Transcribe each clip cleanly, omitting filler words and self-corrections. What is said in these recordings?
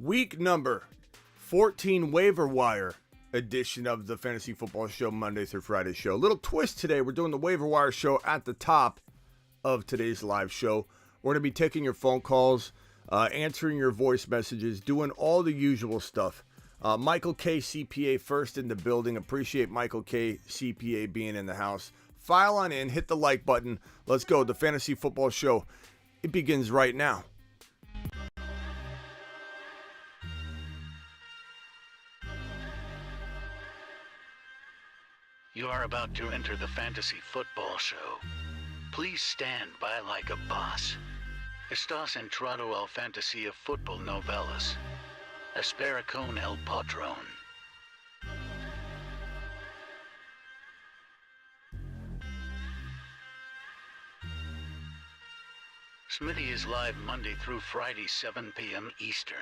Week number 14 waiver wire edition of the Fantasy Football Show, Monday through Friday show. A little twist today. We're doing the waiver wire show at the top of today's live show. We're going to be taking your phone calls, answering your voice messages, doing all the usual stuff. Michael K. CPA first in the building. Appreciate Michael K. CPA being in the house. File on in, hit the like button. Let's go. The Fantasy Football Show, it begins right now. You are about to enter the Fantasy Football Show. Please stand by like a boss. Estás entrado al fantasía fútbol novelas. Espera con el patrón. Smitty is live Monday through Friday, 7 p.m. Eastern.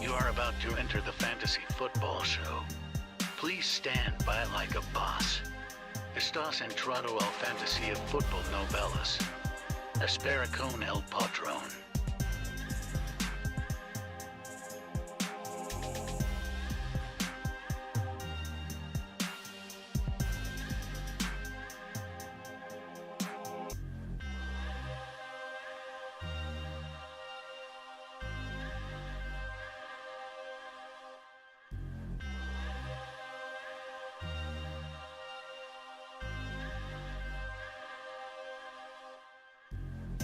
You are about to enter the Fantasy Football Show. Please stand by like a boss. Estás entrado al fantasía fútbol novelas. Espera con el patrón.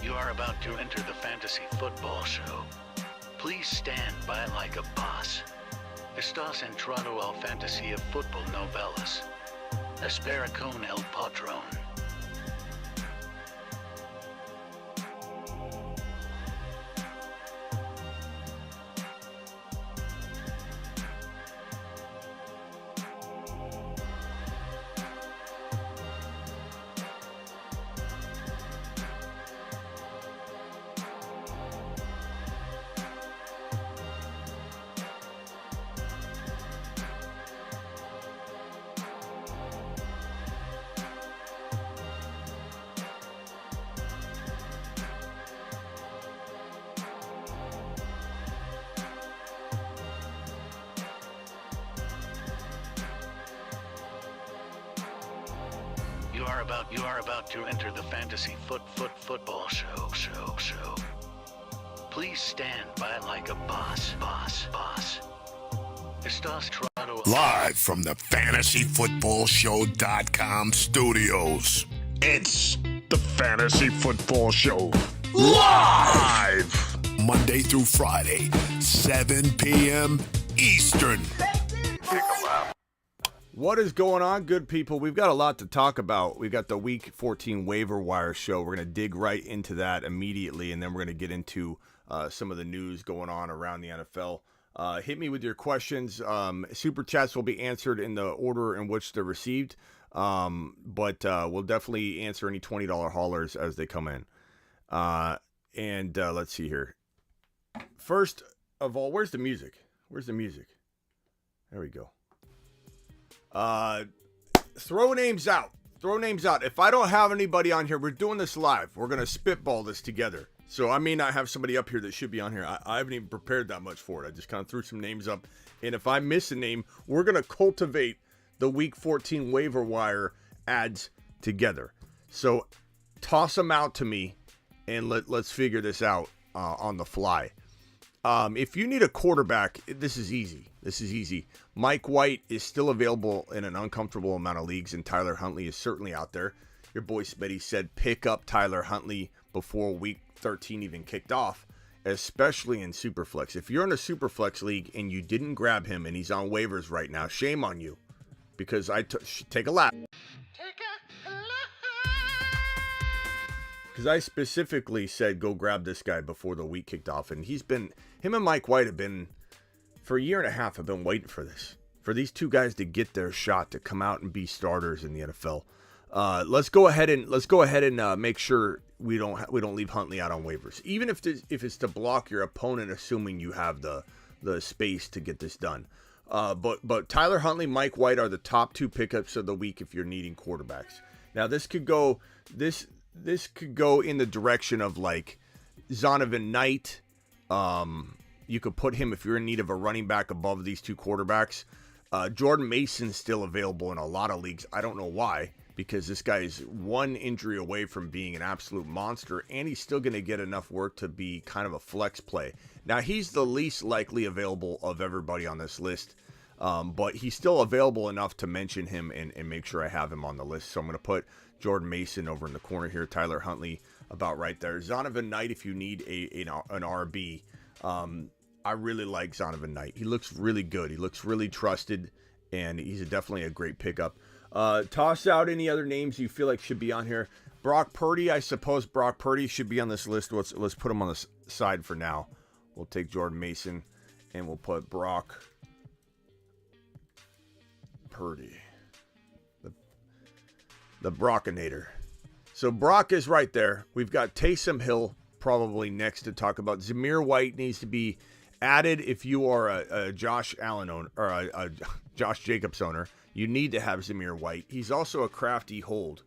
You are about to enter the Fantasy Football Show. Please stand by like a boss. Estás entrado al fantasía fútbol novelas. Espera con el patrón. You are about to enter the Fantasy Football Show. Please stand by like a boss. Estás entrado live from the FantasyFootballShow.com studios. It's the Fantasy Football Show live Monday through Friday, 7 p.m. Eastern. What is going on, good people? We've got a lot to talk about. We've got the Week 14 waiver wire show. We're going to dig right into that immediately, and then we're going to get into some of the news going on around the NFL. Hit me with your questions. Super chats will be answered in the order in which they're received, but we'll definitely answer any $20 haulers as they come in. And let's see here. First of all, where's the music? Where's the music? There we go. Throw names out. If I don't have anybody on here, we're doing this live. We're going to spitball this together. So I may not have somebody up here that should be on here. I haven't even prepared that much for it. I just kind of threw some names up. And if I miss a name, we're going to cultivate the Week 14 waiver wire ads together. So toss them out to me and let's figure this out on the fly. If you need a quarterback, this is easy. Mike White is still available in an uncomfortable amount of leagues, and Tyler Huntley is certainly out there. Your boy Smitty said pick up Tyler Huntley before Week 13 even kicked off, especially in Superflex. If you're in a Superflex league and you didn't grab him and he's on waivers right now, shame on you. because take a lap. Because I specifically said go grab this guy before the week kicked off, and him and Mike White have been, for a year and a half, have been waiting for this. For these two guys to get their shot to come out and be starters in the NFL. Let's go ahead and make sure we don't leave Huntley out on waivers, even if it's to block your opponent, assuming you have the space to get this done. But Tyler Huntley, Mike White are the top two pickups of the week if you're needing quarterbacks. Now this could go in the direction of like Zonovan Knight. You could put him if you're in need of a running back above these two quarterbacks. Jordan Mason's still available in a lot of leagues. I don't know why, because this guy is one injury away from being an absolute monster, and he's still going to get enough work to be kind of a flex play. Now, he's the least likely available of everybody on this list, but he's still available enough to mention him and make sure I have him on the list. So I'm going to put Jordan Mason over in the corner here, Tyler Huntley about right there. Zonovan Knight, if you need an RB, I really like Zonovan Knight. He looks really good. He looks really trusted, and he's definitely a great pickup. Toss out any other names you feel like should be on here. Brock Purdy, I suppose Brock Purdy should be on this list. Let's put him on the side for now. We'll take Jordan Mason, and we'll put Brock Purdy. The Brockinator. So Brock is right there. We've got Taysom Hill probably next to talk about. Zamir White needs to be added if you are a Josh Allen owner or a Josh Jacobs owner. You need to have Zamir White. He's also a crafty hold.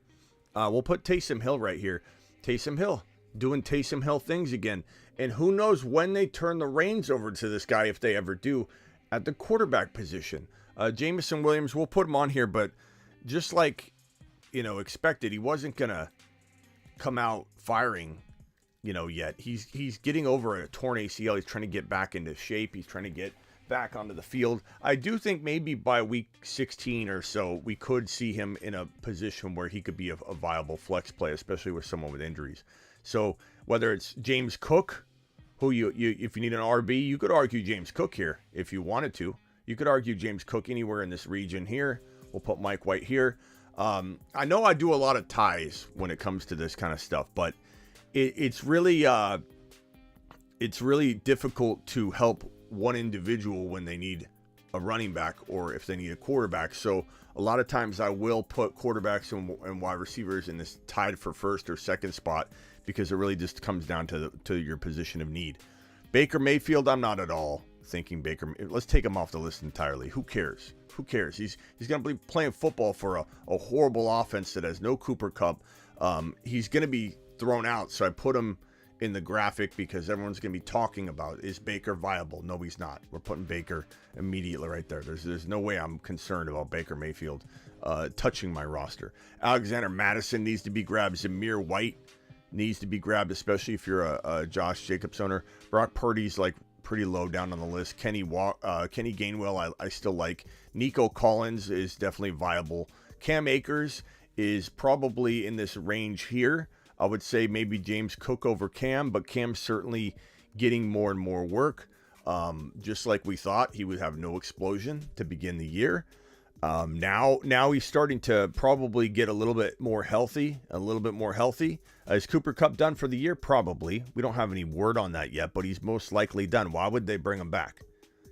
We'll put Taysom Hill right here. Taysom Hill doing Taysom Hill things again. And who knows when they turn the reins over to this guy, if they ever do, at the quarterback position. Jameson Williams, we'll put him on here, but just like, expected, he wasn't going to come out firing, yet. He's getting over a torn ACL. He's trying to get back into shape. He's trying to get back onto the field. I do think maybe by week 16 or so, we could see him in a position where he could be a viable flex play, especially with someone with injuries. So whether it's James Cook, who you if you need an RB, you could argue James Cook here if you wanted to. You could argue James Cook anywhere in this region here. We'll put Mike White here. I know I do a lot of ties when it comes to this kind of stuff, but it's really difficult to help one individual when they need a running back or if they need a quarterback. So a lot of times I will put quarterbacks and wide receivers in this tied for first or second spot because it really just comes down to your position of need. Baker Mayfield, I'm not at all thinking Baker. Let's take him off the list entirely. Who cares? Who cares? He's going to be playing football for a horrible offense that has no Cooper Kupp. He's going to be thrown out, so I put him in the graphic because everyone's going to be talking about, is Baker viable? No, he's not. We're putting Baker immediately right there. There's no way I'm concerned about Baker Mayfield touching my roster. Alexander Madison needs to be grabbed. Zamir White needs to be grabbed, especially if you're a Josh Jacobs owner. Brock Purdy's like pretty low down on the list. Kenny Gainwell I still like. Nico Collins is definitely viable. Cam Akers is probably in this range here. I would say maybe James Cook over Cam, but Cam's certainly getting more and more work. Just like we thought, he would have no explosion to begin the year. Now he's starting to probably get a little bit more healthy. Is Cooper Kupp done for the year? Probably. We don't have any word on that yet, but he's most likely done. Why would they bring him back?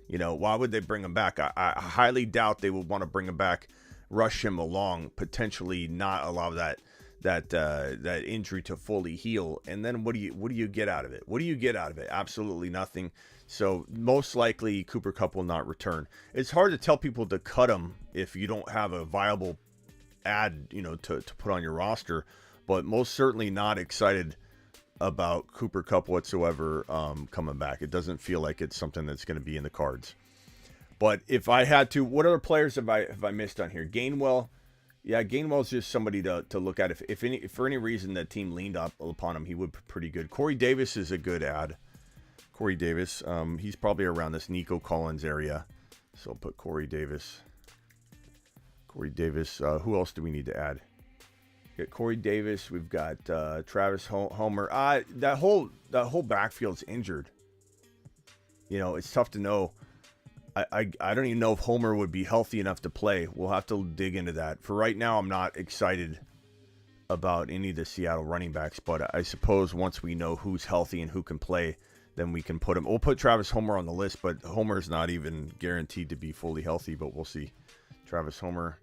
Why would they bring him back? I highly doubt they would want to bring him back, rush him along, potentially not allow that injury to fully heal. And then what do you get out of it? Absolutely nothing. So most likely Cooper Kupp will not return. It's hard to tell people to cut him if you don't have a viable ad, to put on your roster, but most certainly not excited about Cooper Kupp whatsoever coming back. It doesn't feel like it's something that's going to be in the cards. But if I had to, what other players have I missed on here? Gainwell. Yeah, Gainwell's just somebody to look at. If for any reason that team leaned up upon him, he would be pretty good. Corey Davis is a good ad. Corey Davis, he's probably around this Nico Collins area. So I'll put Corey Davis. Who else do we need to add? We got Corey Davis. We've got Travis Homer. That whole backfield's injured. It's tough to know. I don't even know if Homer would be healthy enough to play. We'll have to dig into that. For right now, I'm not excited about any of the Seattle running backs, but I suppose once we know who's healthy and who can play, then we can put him. We'll put Travis Homer on the list, but Homer's not even guaranteed to be fully healthy, but we'll see. Travis Homer.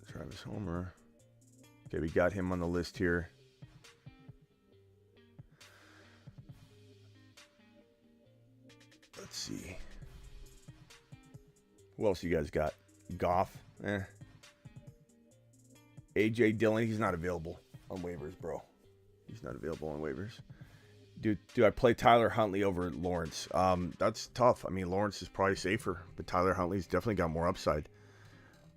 Travis Homer. Okay, we got him on the list here. Let's see. Who else you guys got? Goff? AJ Dillon, he's not available on waivers, bro. He's not available on waivers. Do I play Tyler Huntley over Lawrence? That's tough. I mean, Lawrence is probably safer, but Tyler Huntley's definitely got more upside.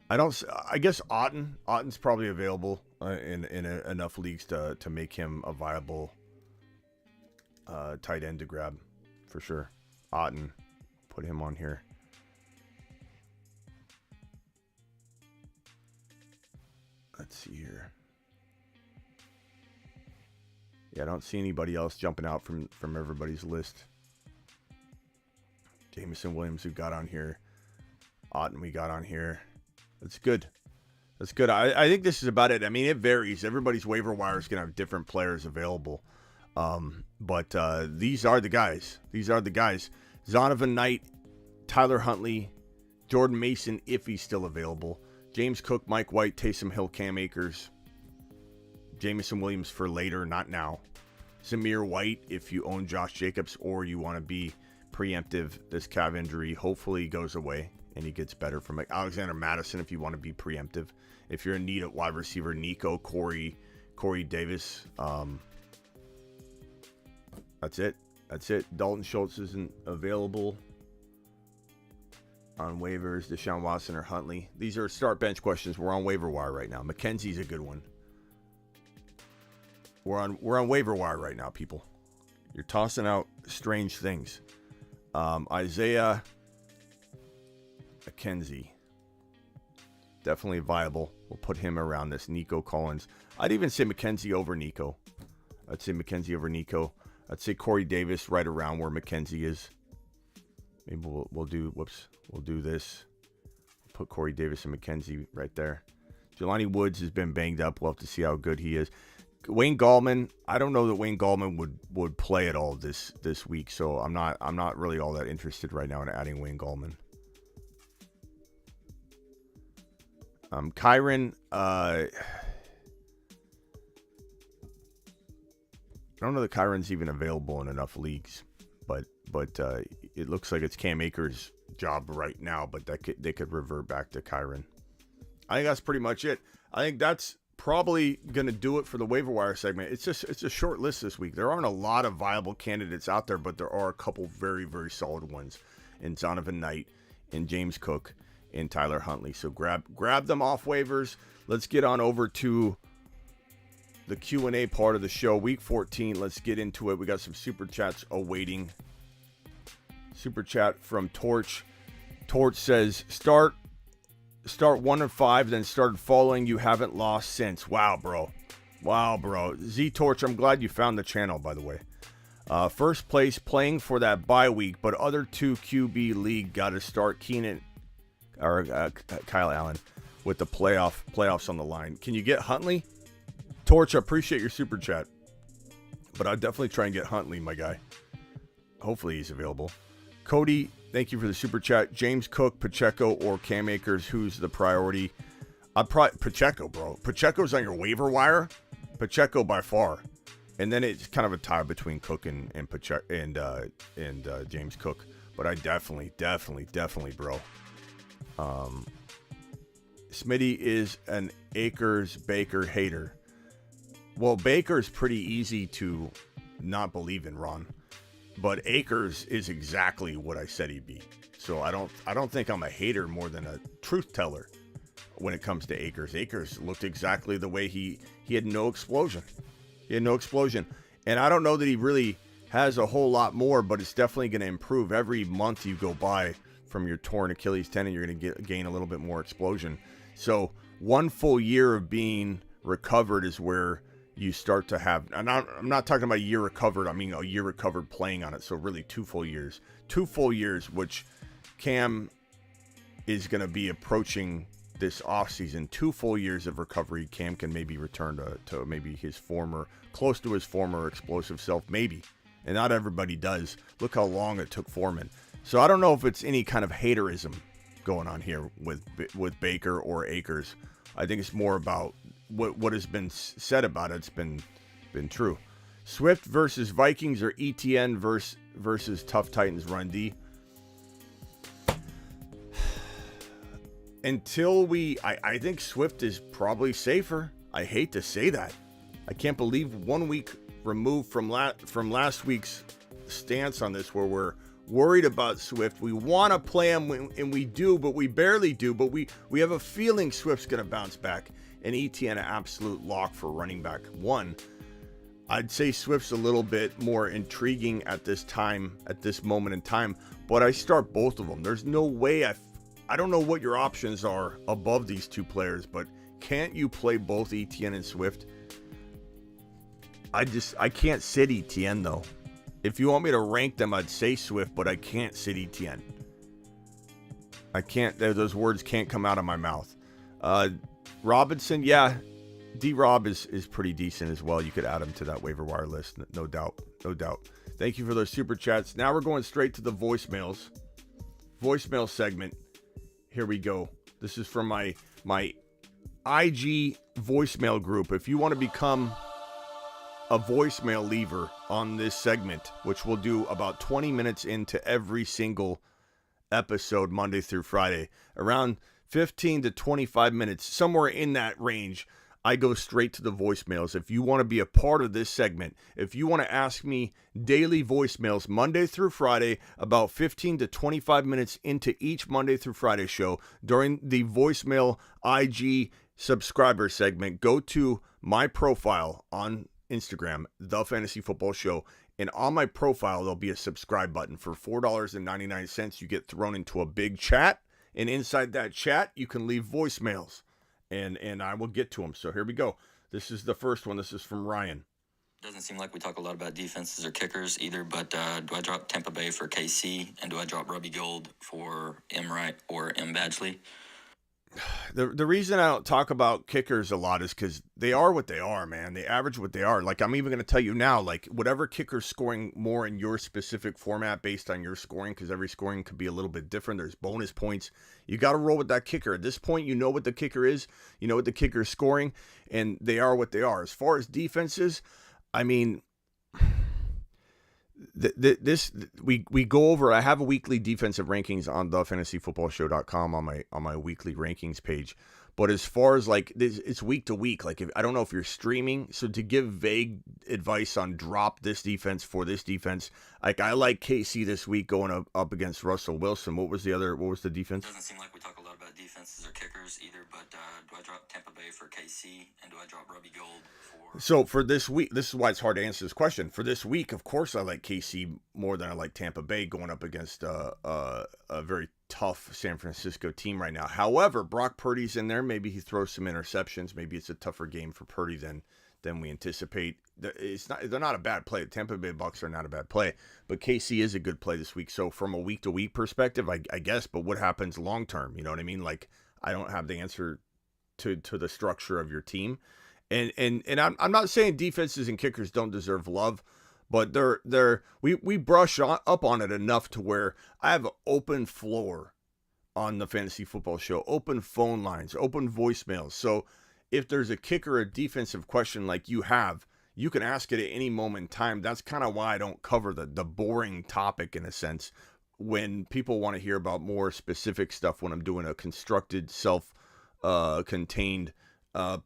I guess Otten's probably available in enough leagues to make him a viable tight end to grab for sure. Otten, put him on here. Let's see here. Yeah, I don't see anybody else jumping out from everybody's list. Jameson Williams, who got on here. Otten, we got on here. That's good. That's good. I think this is about it. I mean, it varies. Everybody's waiver wire is going to have different players available. But these are the guys. These are the guys. Zonovan Knight, Tyler Huntley, Jordan Mason, if he's still available. James Cook, Mike White, Taysom Hill, Cam Akers. Jameson Williams for later, not now. Zamir White, if you own Josh Jacobs or you want to be preemptive, this calf injury hopefully goes away and he gets better from it. Alexander Madison, if you want to be preemptive. If you're in need at wide receiver, Nico, Corey Davis. That's it. Dalton Schultz isn't available on waivers. Deshaun Watson or Huntley. These are start bench questions. We're on waiver wire right now. McKenzie's a good one. We're on waiver wire right now, people. You're tossing out strange things. Isaiah McKenzie. Definitely viable. We'll put him around this. Nico Collins. I'd even say McKenzie over Nico. I'd say Corey Davis right around where McKenzie is. Maybe we'll do this. We'll put Corey Davis and McKenzie right there. Jelani Woods has been banged up. We'll have to see how good he is. Wayne Gallman, I don't know that Wayne Gallman would play at all this week, so I'm not really all that interested right now in adding Wayne Gallman. Kyron, I don't know that Kyron's even available in enough leagues, but it looks like it's Cam Akers' job right now, but they could revert back to Kyron. I think that's pretty much it. I think that's probably going to do it for the waiver wire segment. It's a short list this week. There aren't a lot of viable candidates out there, but there are a couple very, very solid ones in Zonovan Knight, in James Cook, and Tyler Huntley. So grab them off waivers. Let's get on over to the Q&A part of the show. Week 14, let's get into it. We got some super chats awaiting. Super chat from Torch. Torch says, start 1-5, then started following. You haven't lost since. Wow, bro. Z Torch, I'm glad you found the channel, by the way. First place playing for that bye week, but other 2 QB league got to start Kyle Allen with the playoffs on the line. Can you get Huntley? Torch, I appreciate your super chat, but I'd definitely try and get Huntley, my guy. Hopefully he's available. Cody, thank you for the super chat. James Cook, Pacheco, or Cam Akers, who's the priority? Pacheco, bro. Pacheco's on your waiver wire. Pacheco by far, and then it's kind of a tie between Cook and Pacheco and James Cook. But I definitely, bro. Smitty is an Akers Baker hater. Well, Baker's pretty easy to not believe in, Ron. But Akers is exactly what I said he'd be. So I don't think I'm a hater more than a truth teller when it comes to Akers. Akers looked exactly the way he had no explosion. And I don't know that he really has a whole lot more, but it's definitely going to improve. Every month you go by from your torn Achilles tendon, you're going to gain a little bit more explosion. So 1 full year of being recovered is where you start to have, and I'm not talking about a year recovered, I mean a year recovered playing on it, so really 2 full years. 2 full years, which Cam is going to be approaching this offseason. 2 full years of recovery, Cam can maybe return to maybe close to his former explosive self, maybe. And not everybody does. Look how long it took Foreman. So I don't know if it's any kind of haterism going on here with Baker or Akers. I think it's more about what has been said about it. It's been true. Swift versus Vikings or ETN versus tough Titans run D. Until I think Swift is probably safer. I hate to say that. I can't believe 1 week removed from last week's stance on this, where we're worried about Swift. We want to play him, and we do, but we barely do. But we have a feeling Swift's going to bounce back. And ETN an absolute lock for running back 1. I'd say Swift's a little bit more intriguing at this moment in time. But I start both of them. There's no way I don't know what your options are above these 2 players, but can't you play both ETN and Swift? I can't sit ETN though. If you want me to rank them, I'd say Swift, but I can't sit ETN. I can't, those words can't come out of my mouth. Robinson, yeah, D-Rob is pretty decent as well. You could add him to that waiver wire list, no doubt. Thank you for those super chats. Now we're going straight to the voicemails. Voicemail segment. Here we go. This is from my IG voicemail group. If you want to become a voicemail leaver on this segment, which we'll do about 20 minutes into every single episode, Monday through Friday, around 15 to 25 minutes, somewhere in that range, I go straight to the voicemails. If you want to be a part of this segment, if you want to ask me daily voicemails Monday through Friday, about 15 to 25 minutes into each Monday through Friday show during the voicemail IG subscriber segment, go to my profile on Instagram, The Fantasy Football Show. And on my profile, there'll be a subscribe button. For $4.99, you get thrown into a big chat. And inside that chat, you can leave voicemails. And I will get to them. So here we go. This is the first one. This is from Ryan. Doesn't seem like we talk a lot about defenses or kickers either, but do I drop Tampa Bay for KC, and do I drop Robbie Gould for M. Wright or M. Badgley? The reason I don't talk about kickers a lot is because they are what they are, man. They average what they are. Like, I'm even going to tell you now, like, whatever kicker's scoring more in your specific format based on your scoring, because every scoring could be a little bit different. There's bonus points. You got to roll with that kicker. At this point, you know what the kicker is. You know what the kicker is scoring, and they are what they are. As far as defenses, I mean, we go over. I have a weekly defensive rankings on thefantasyfootballshow.com on my weekly rankings page. But as far as like this, it's week to week. Like, I don't know if you're streaming, so to give vague advice on drop this defense for this defense, like I like KC this week going up against Russell Wilson. What was the defense? Doesn't seem like we talk a lot about defenses or kickers either, but do I drop Tampa Bay for KC, and do I drop Robbie Gould for? So for this week, this is why it's hard to answer this question. For this week, of course, I like KC more than I like Tampa Bay going up against a very tough San Francisco team right now. However, Brock Purdy's in there. Maybe he throws some interceptions. Maybe it's a tougher game for Purdy than we anticipate. They're not a bad play. The Tampa Bay Bucks are not a bad play, but KC is a good play this week. So from a week to week perspective, I guess. But what happens long term? You know what I mean? Like, I don't have the answer to the structure of your team. And I'm not saying defenses and kickers don't deserve love, but we brush up on it enough to where I have an open floor on the Fantasy Football Show, open phone lines, open voicemails. So if there's a kicker or a defensive question like you have, you can ask it at any moment in time. That's kind of why I don't cover the boring topic in a sense when people want to hear about more specific stuff when I'm doing a constructed self-contained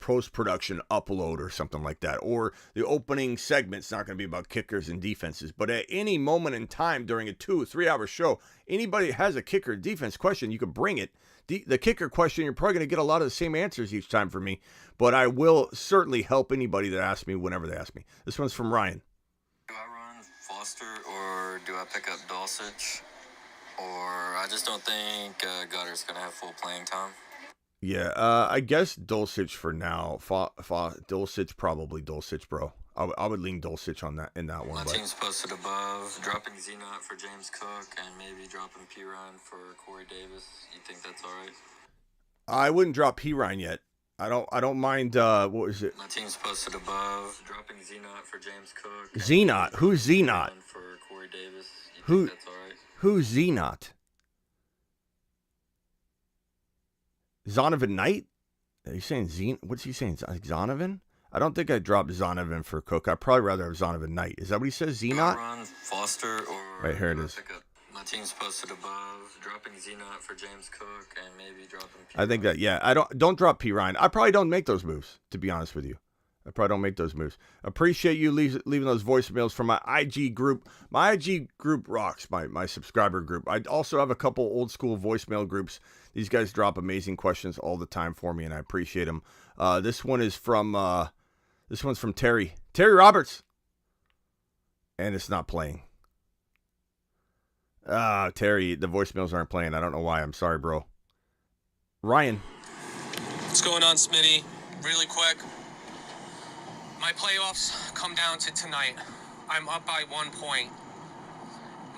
post-production upload or something like that, or the opening segment's not going to be about kickers and defenses. But at any moment in time during a 2-3 hour show, anybody that has a kicker defense question, you can bring it. The kicker question, you're probably going to get a lot of the same answers each time from me, but I will certainly help anybody that asks me whenever they ask me. This one's from Ryan. Do I run Foster, or do I pick up Dulcich, or I just don't think Goddard's going to have full playing time? Yeah, I guess Dulcich for now. Dulcich, probably Dulcich, bro. I would lean Dulcich on that in that one. My But team's posted above, dropping Z-Not for James Cook and maybe dropping P-Ryan for Corey Davis. You think that's all right? I wouldn't drop P Ryan yet. I don't mind. What was it? My team's posted above, dropping Z-Not for James Cook. Z-Not. Who's Z-Not? For Corey Davis. You Who? think that's all right? Who's Z-Not? Zonovan Knight? Are you saying Z? What's he saying? Zonovan? I don't think I'd drop Zonovan for Cook. I'd probably rather have Zonovan Knight. Is that what he says? Z-Not? Ron Foster or right, here it is. Pickup. My team's posted above, dropping Z-Not for James Cook and maybe dropping P. I think that, yeah. I don't drop P Ryan. I probably don't make those moves, to be honest with you. I probably don't make those moves. Appreciate you leaving those voicemails from my IG group. My IG group rocks, my subscriber group. I also have a couple old school voicemail groups. These guys drop amazing questions all the time for me, and I appreciate them. This one's from Terry Roberts, and it's not playing. Terry, the voicemails aren't playing. I don't know why. I'm sorry, bro. Ryan. What's going on, Smitty? Really quick. My playoffs come down to tonight. I'm up by 1 point.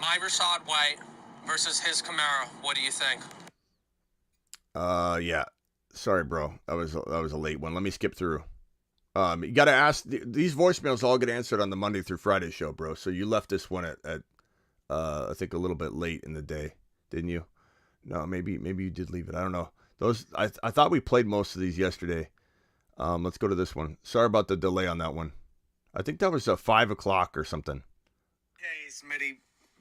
My Rashad White versus his Camaro. What do you think? Yeah. Sorry, bro. That was a late one. Let me skip through. You got to ask. These voicemails all get answered on the Monday through Friday show, bro. So you left this one at I think a little bit late in the day, didn't you? No, maybe you did leave it. I don't know. I thought we played most of these yesterday. Let's go to this one. Sorry about the delay on that one. I think that was 5 o'clock or something. Hey, Smitty,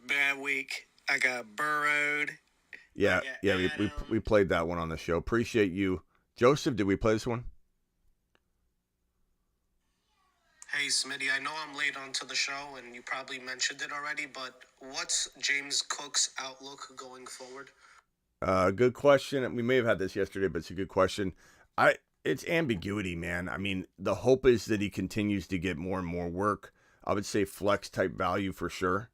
bad week. I got burrowed. Yeah, we played that one on the show. Appreciate you. Joseph, did we play this one? Hey, Smitty, I know I'm late onto the show, and you probably mentioned it already, but what's James Cook's outlook going forward? Good question. We may have had this yesterday, but it's a good question. It's ambiguity, man. I mean, the hope is that he continues to get more and more work. I would say flex type value for sure,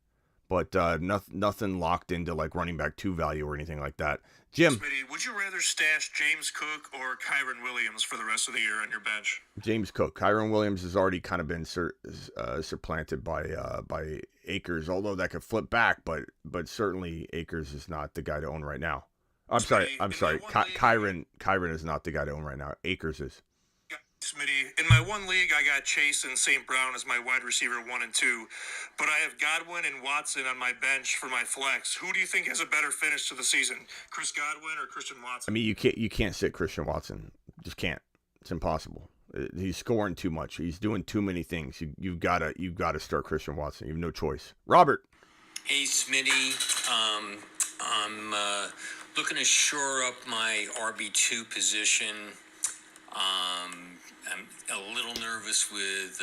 but nothing locked into like running back 2 value or anything like that. Jim. Smitty, would you rather stash James Cook or Kyron Williams for the rest of the year on your bench? James Cook. Kyron Williams has already kind of been supplanted by Akers, although that could flip back, but certainly Akers is not the guy to own right now. I'm sorry. Kyron is not the guy to own right now. Akers is. Smitty, in my one league, I got Chase and St. Brown as my wide receiver 1 and 2, but I have Godwin and Watson on my bench for my flex. Who do you think has a better finish to the season, Chris Godwin or Christian Watson? I mean, you can't sit Christian Watson. Just can't. It's impossible. He's scoring too much. He's doing too many things. You've got to start Christian Watson. You have no choice. Robert. Hey, Smitty. I'm looking to shore up my RB2 position. I'm a little nervous with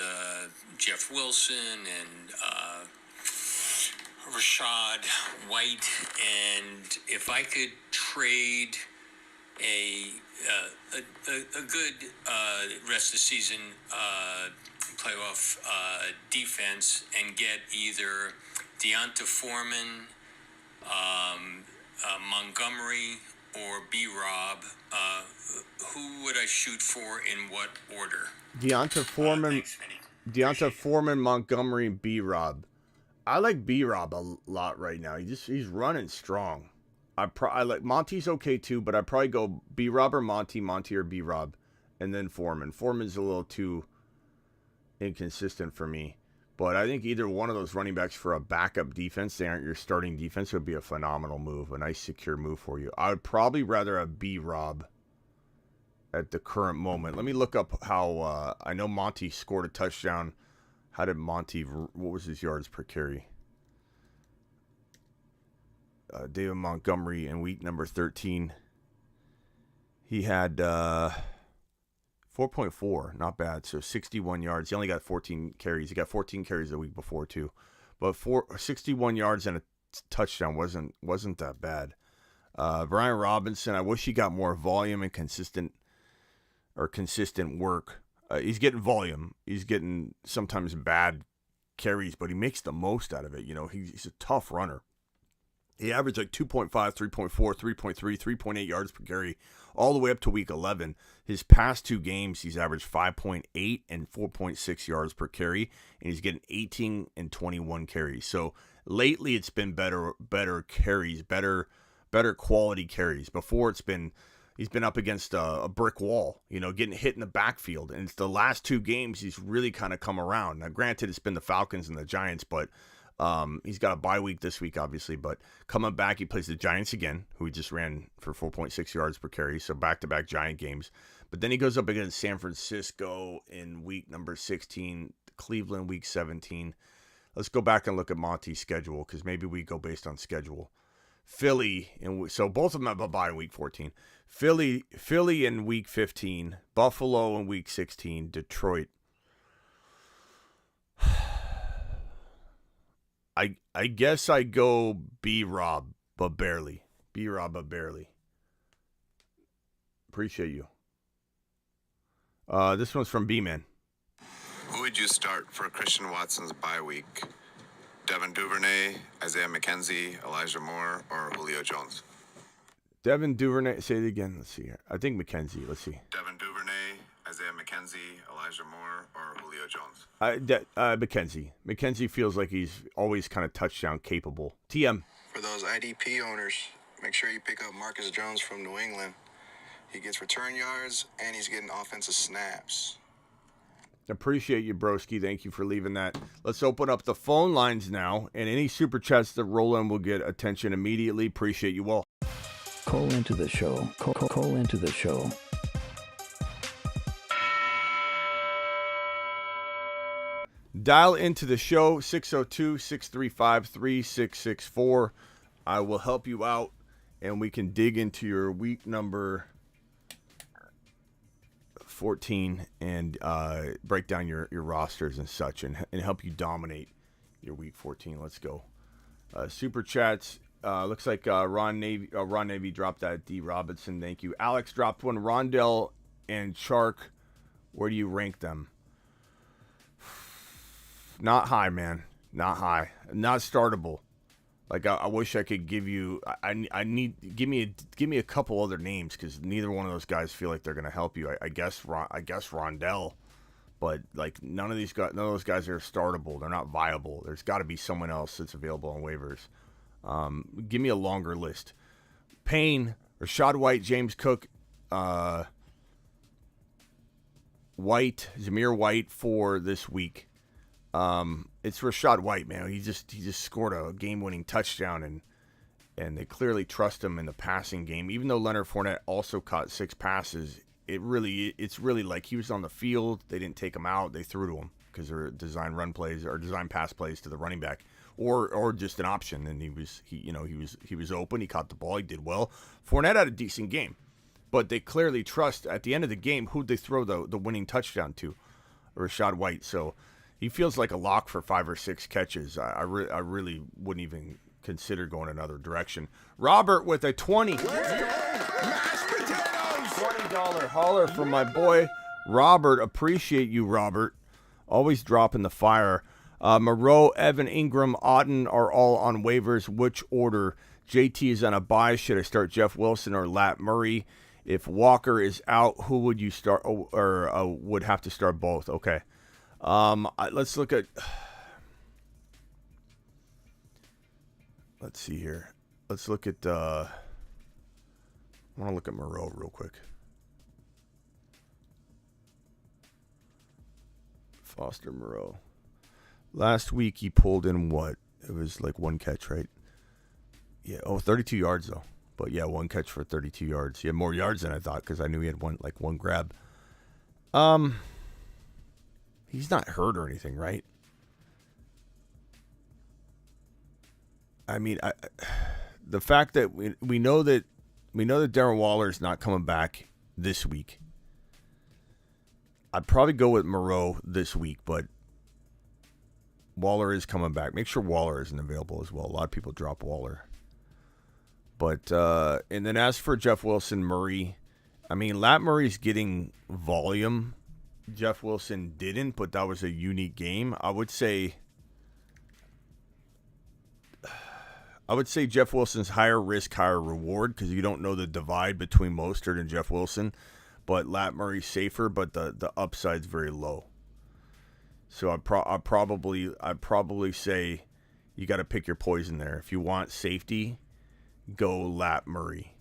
Jeff Wilson and Rashad White, and if I could trade a good rest of the season playoff defense and get either Deonta Foreman, Montgomery, or B-Rob, who would I shoot for in what order? Deonta Foreman, Montgomery, and B-Rob. I like B-Rob a lot right now. He's running strong. I like Monty's okay too, but I'd probably go B-Rob or Monty or B-Rob, and then Foreman. Foreman's a little too inconsistent for me. But I think either one of those running backs for a backup defense, they aren't your starting defense, would be a phenomenal move, a nice secure move for you. I would probably rather have B-Rob at the current moment. Let me look up how, I know Monty scored a touchdown. How did Monty, what was his yards per carry? David Montgomery in week number 13. He had 4.4, not bad. So 61 yards. He only got 14 carries. He got 14 carries the week before too, but 61 yards and a touchdown wasn't that bad. Brian Robinson, I wish he got more volume and consistent work. He's getting volume. He's getting sometimes bad carries, but he makes the most out of it. You know, he's a tough runner. He averaged like 2.5, 3.4, 3.3, 3.8 yards per carry all the way up to week 11. His past 2 games, he's averaged 5.8 and 4.6 yards per carry, and he's getting 18 and 21 carries. So lately it's been better carries, better quality carries. Before he's been up against a brick wall, getting hit in the backfield. And it's the last 2 games he's really kind of come around. Now, granted, it's been the Falcons and the Giants, but he's got a bye week this week, obviously. But coming back, he plays the Giants again, who he just ran for 4.6 yards per carry. So back-to-back Giant games. But then he goes up against San Francisco in week number 16, Cleveland week 17. Let's go back and look at Monty's schedule, because maybe we go based on schedule. Philly, so both of them have a bye in week 14. Philly in week 15, Buffalo in week 16, Detroit. I guess I go B-Rob, but barely. B-Rob, but barely. Appreciate you. This one's from B-Man. Who would you start for Christian Watson's bye week? Devin Duvernay, Isaiah McKenzie, Elijah Moore, or Julio Jones? Devin Duvernay. Say it again. Let's see here. I think McKenzie. Let's see. Devin Duvernay, Isaiah McKenzie, Elijah Moore, or Julio Jones? McKenzie. McKenzie feels like he's always kind of touchdown capable. TM. For those IDP owners, make sure you pick up Marcus Jones from New England. He gets return yards, and he's getting offensive snaps. Appreciate you, broski. Thank you for leaving that. Let's open up the phone lines now, and any super chats that roll in will get attention immediately. Appreciate you all. Call into the show. Call into the show. Dial into the show, 602-635-3664. I will help you out, and we can dig into your week number 14 and break down your rosters and such, and help you dominate your week 14. Let's go. Super chats. Looks like Ron Navy dropped that. D. Robinson, thank you. Alex dropped one. Rondell and Chark, where do you rank them? Not high, man. Not high. Not startable. Like I wish I could give you. Give me a couple other names, because neither one of those guys feel like they're gonna help you. I guess Rondell, but like none of those guys are startable. They're not viable. There's got to be someone else that's available on waivers. Give me a longer list. Payne, Rashad White, James Cook, Zamir White for this week. It's Rashad White, man. He just scored a game-winning touchdown, and they clearly trust him in the passing game. Even though Leonard Fournette also caught 6 passes, it's really like he was on the field. They didn't take him out. They threw to him because they're design run plays or design pass plays to the running back, or just an option. And he was open. He caught the ball. He did well. Fournette had a decent game, but they clearly trust at the end of the game who'd they throw the winning touchdown to, Rashad White. So he feels like a lock for 5 or 6 catches. I really wouldn't even consider going another direction. Robert with a 20. Let's go. Mashed potatoes. $20 holler from my boy Robert. Appreciate you, Robert. Always dropping the fire. Moreau, Evan Ingram, Auden are all on waivers. Which order? JT is on a bye. Should I start Jeff Wilson or Lat Murray? If Walker is out, who would you start, or would have to start both? Okay. Let's look at. Let's see here. Let's look at. I want to look at Moreau real quick. Foster Moreau. Last week he pulled in what? It was like 1 catch, right? Yeah. Oh, 32 yards though. But yeah, 1 catch for 32 yards. He had more yards than I thought, because I knew he had one grab. He's not hurt or anything, right? I mean, the fact that we know that Darren Waller is not coming back this week. I'd probably go with Moreau this week, but Waller is coming back. Make sure Waller isn't available as well. A lot of people drop Waller. But and then as for Jeff Wilson, Murray, I mean, Lat Murray's getting volume. Jeff Wilson didn't, but that was a unique game. I would say I would say Jeff Wilson's higher risk, higher reward because you don't know the divide between Mostert and Jeff Wilson. But Lat Murray's safer, but the upside's very low. So I'd probably say you got to pick your poison there. If you want safety, go Lat Murray.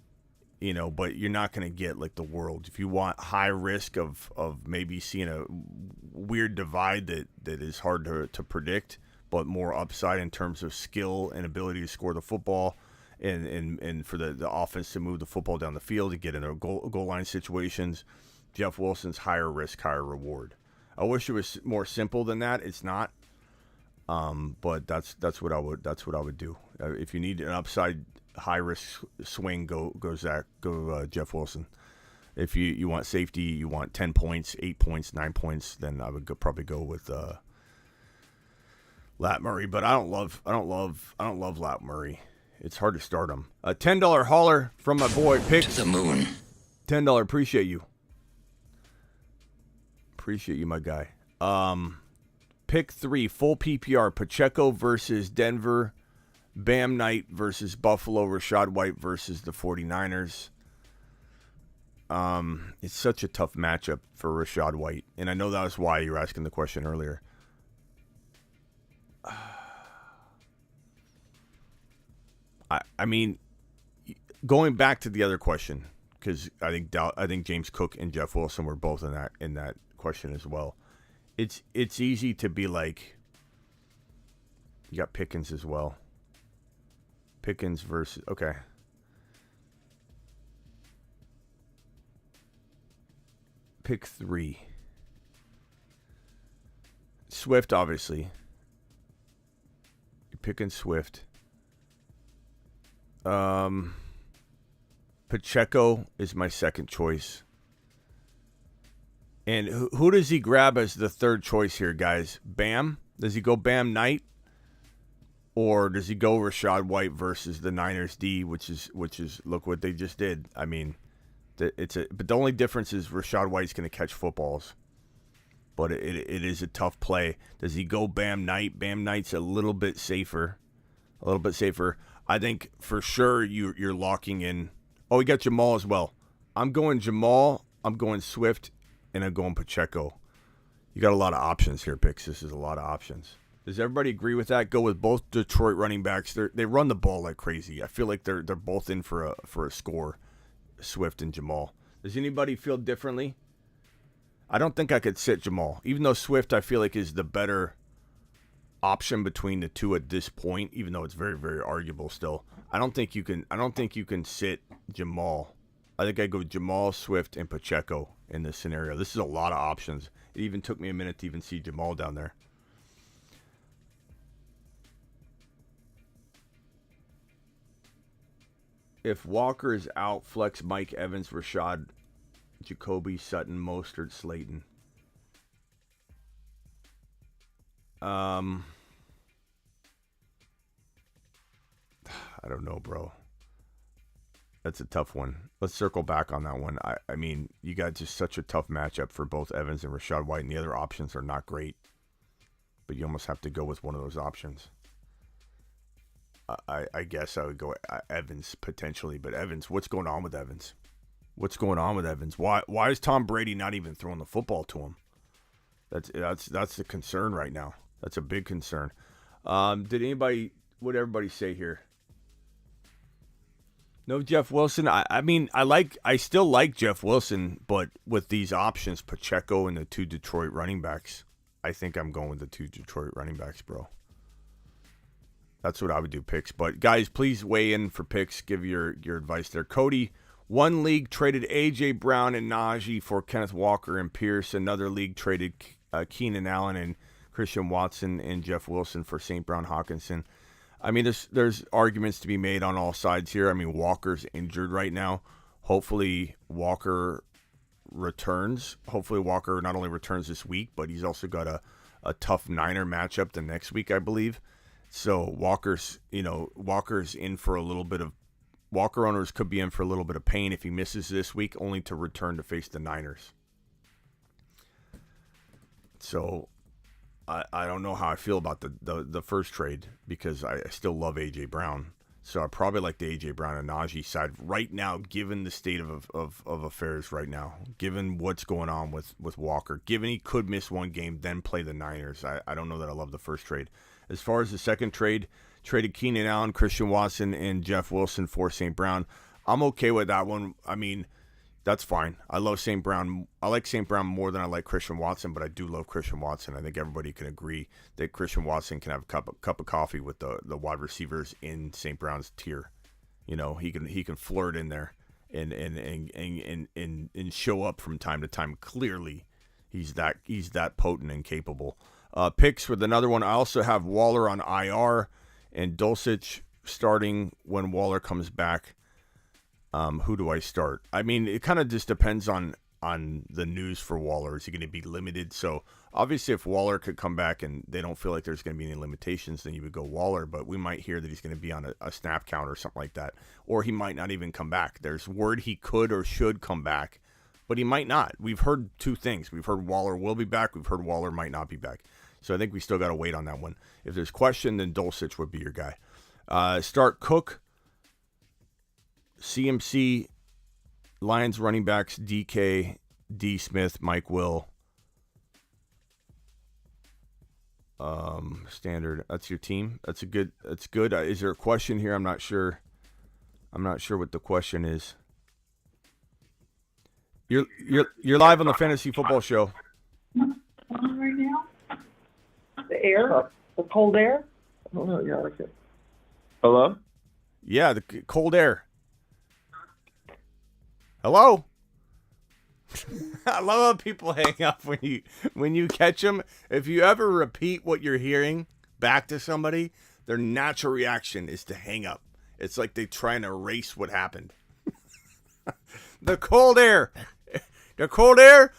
But you're not going to get like the world. If you want high risk of maybe seeing a weird divide that is hard to predict, but more upside in terms of skill and ability to score the football and for the offense to move the football down the field to get into goal line situations, Jeff Wilson's higher risk, higher reward. I wish it was more simple than that. It's not. But that's what I would do. If you need an upside high risk swing, go Jeff Wilson. If you want safety, you want 10 points, 8 points, 9 points, then I would probably go with Lat Murray. But I don't love Lat Murray. It's hard to start him. A $10 hauler from my boy Picks. To the moon. $10. Appreciate you, my guy. Pick 3, full PPR. Pacheco versus Denver. Bam Knight versus Buffalo. Rachaad White versus the 49ers. It's such a tough matchup for Rachaad White. And I know that was why you were asking the question earlier. I mean, going back to the other question, because I think James Cook and Jeff Wilson were both in that question as well. It's easy to be like, you got Pickens as well. Pickens versus, okay. Pick 3. Swift, obviously. You're picking Swift. Pacheco is my second choice. And who does he grab as the third choice here, guys? Bam? Does he go Bam Knight? Or does he go Rachaad White versus the Niners D, which is look what they just did. I mean, but the only difference is Rachaad White's going to catch footballs. But it is a tough play. Does he go Bam Knight? Bam Knight's a little bit safer. I think for sure you're locking in. Oh, we got Jamal as well. I'm going Jamal, I'm going Swift, and I'm going Pacheco. You got a lot of options here, Picks. This is a lot of options. Does everybody agree with that? Go with both Detroit running backs. They run the ball like crazy. I feel like they're both in for a score, Swift and Jamal. Does anybody feel differently? I don't think I could sit Jamal. Even though Swift I feel like is the better option between the two at this point, even though it's very, very arguable still. I don't think you can sit Jamal. I think I go Jamal, Swift, and Pacheco in this scenario. This is a lot of options. It even took me a minute to even see Jamal down there. If Walker is out, flex Mike Evans, Rashad, Jacoby, Sutton, Mostert, Slayton. I don't know, bro. That's a tough one. Let's circle back on that one. I mean, you got just such a tough matchup for both Evans and Rachaad White, and the other options are not great. But you almost have to go with one of those options. I guess I would go Evans potentially, but Evans, what's going on with Evans? What's going on with Evans? Why is Tom Brady not even throwing the football to him? That's the concern right now. That's a big concern. What did everybody say here? No Jeff Wilson. I still like Jeff Wilson, but with these options, Pacheco and the 2 Detroit running backs, I think I'm going with the 2 Detroit running backs, bro. That's what I would do, Picks. But guys, please weigh in for Picks. Give your advice there. Cody, one league traded A.J. Brown and Najee for Kenneth Walker and Pierce. Another league traded Keenan Allen and Christian Watson and Jeff Wilson for St. Brown Hawkinson. I mean, there's arguments to be made on all sides here. I mean, Walker's injured right now. Hopefully Walker returns. Hopefully Walker not only returns this week, but he's also got a tough Niner matchup the next week, I believe. So Walker's in for a little bit of Walker owners could be in for a little bit of pain if he misses this week, only to return to face the Niners. So I don't know how I feel about the first trade because I still love A.J. Brown. So I probably like the A.J. Brown and Najee side right now, given the state of affairs right now, given what's going on with Walker, given he could miss one game, then play the Niners. I don't know that I love the first trade. As far as the second trade, traded Keenan Allen, Christian Watson, and Jeff Wilson for St. Brown. I'm okay with that one. I mean, that's fine. I love St. Brown. I like St. Brown more than I like Christian Watson, but I do love Christian Watson. I think everybody can agree that Christian Watson can have a cup of coffee with the wide receivers in St. Brown's tier. You know, he can flirt in there and show up from time to time. Clearly, he's that potent and capable. Picks with another one. I also have Waller on IR and Dulcich starting when Waller comes back. Who do I start? I mean, it kind of just depends on the news for Waller. Is he going to be limited? So obviously, if Waller could come back and they don't feel like there's going to be any limitations, then you would go Waller. But we might hear that he's going to be on a snap count or something like that, or he might not even come back. There's word he could or should come back, but he might not. We've heard two things. We've heard Waller will be back. We've heard Waller might not be back. So I think we still got to wait on that one. If there's question, then Dulcich would be your guy. Start Cook, CMC, Lions running backs, DK, D. Smith, Mike Will. Standard. That's your team. That's good. Is there a question here? I'm not sure what the question is. You're live on the Fantasy Football Show. On right now? The air? The cold air? I don't know. Yeah, I like it. Hello? Yeah, the cold air. Hello? I love how people hang up when you catch them. If you ever repeat what you're hearing back to somebody, their natural reaction is to hang up. It's like they try and erase what happened. The cold air. The cold air.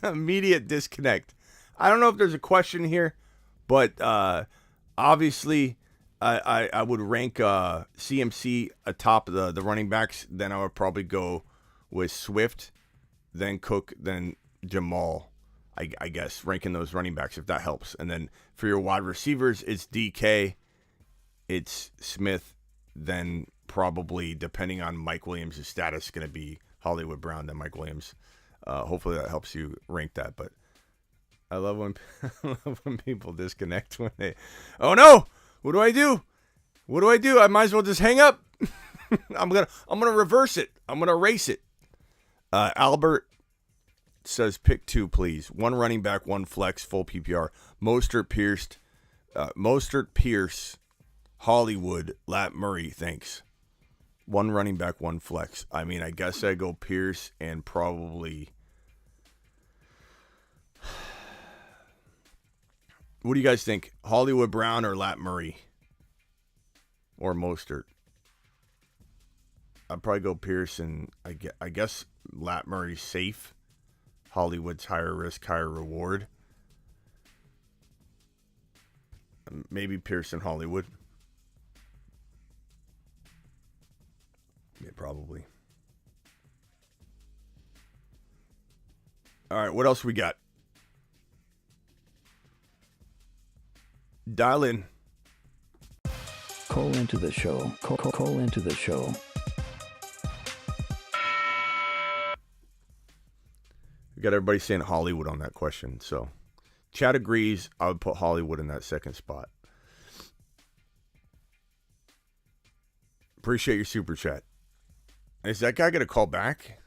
Immediate disconnect. I don't know if there's a question here, but obviously I would rank CMC atop the running backs. Then I would probably go with Swift, then Cook, then Jamal. I guess ranking those running backs if that helps. And then for your wide receivers, it's DK, it's Smith, then probably depending on Mike Williams' status, going to be Hollywood Brown, then Mike Williams. Hopefully that helps you rank that. But I love when people disconnect when they. Oh no! What do I do? What do I do? I might as well just hang up. I'm gonna reverse it. I'm gonna erase it. Albert says pick two, please. One running back, one flex, full PPR. Mostert, Pierce, Hollywood, Lat Murray. Thanks. One running back, one flex. I mean, I guess I go Pierce and probably. What do you guys think? Hollywood Brown or Lat Murray? Or Mostert? I'd probably go Pierce and I guess Lat Murray's safe. Hollywood's higher risk, higher reward. Maybe Pierce and Hollywood. Yeah, probably. All right, what else we got? Dial in. Call into the show. Call into the show. We got everybody saying Hollywood on that question. So, Chad agrees. I would put Hollywood in that second spot. Appreciate your super chat. Is that guy going to call back?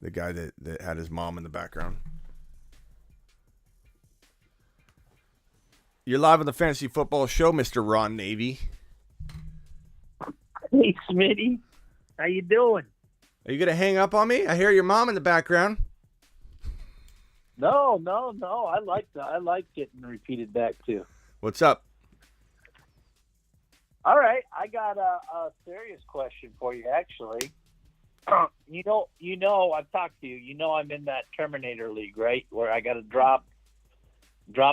The guy that had his mom in the background. You're live on the Fantasy Football Show, Mr. Ron Navy. Hey, Smitty. How you doing? Are you going to hang up on me? I hear your mom in the background. No. I like that. I like getting repeated back, too. What's up? All right. I got a serious question for you, actually. You know, I've talked to you. You know I'm in that Terminator League, right, where I got to drop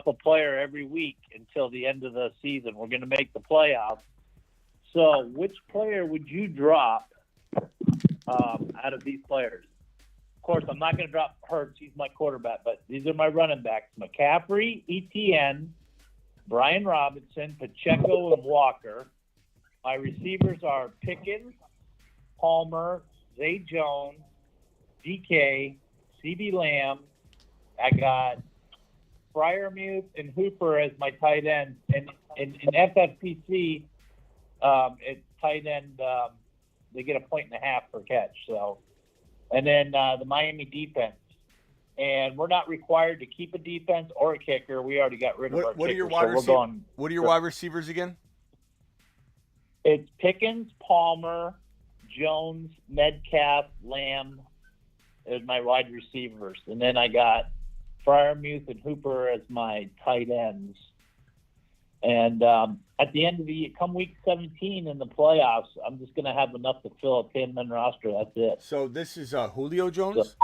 a player every week until the end of the season. We're going to make the playoffs. So which player would you drop out of these players? Of course, I'm not going to drop Hurts. He's my quarterback, but these are my running backs. McCaffrey, ETN, Brian Robinson, Pacheco, and Walker. My receivers are Pickens, Palmer, Zay Jones, DK, CB Lamb. I got Fryermuth and Hooper as my tight end. And in FFPC, it's tight end, they get 1.5 per catch. So, and then the Miami defense. And we're not required to keep a defense or a kicker. We already got rid of our what kicker. What are your wide receivers again? It's Pickens, Palmer, Jones, Metcalf, Lamb as my wide receivers. And then I got Fryermuth and Hooper as my tight ends. And at the end of the year, come week 17 in the playoffs, I'm just going to have enough to fill a 10-man roster. That's it. So this is Julio Jones?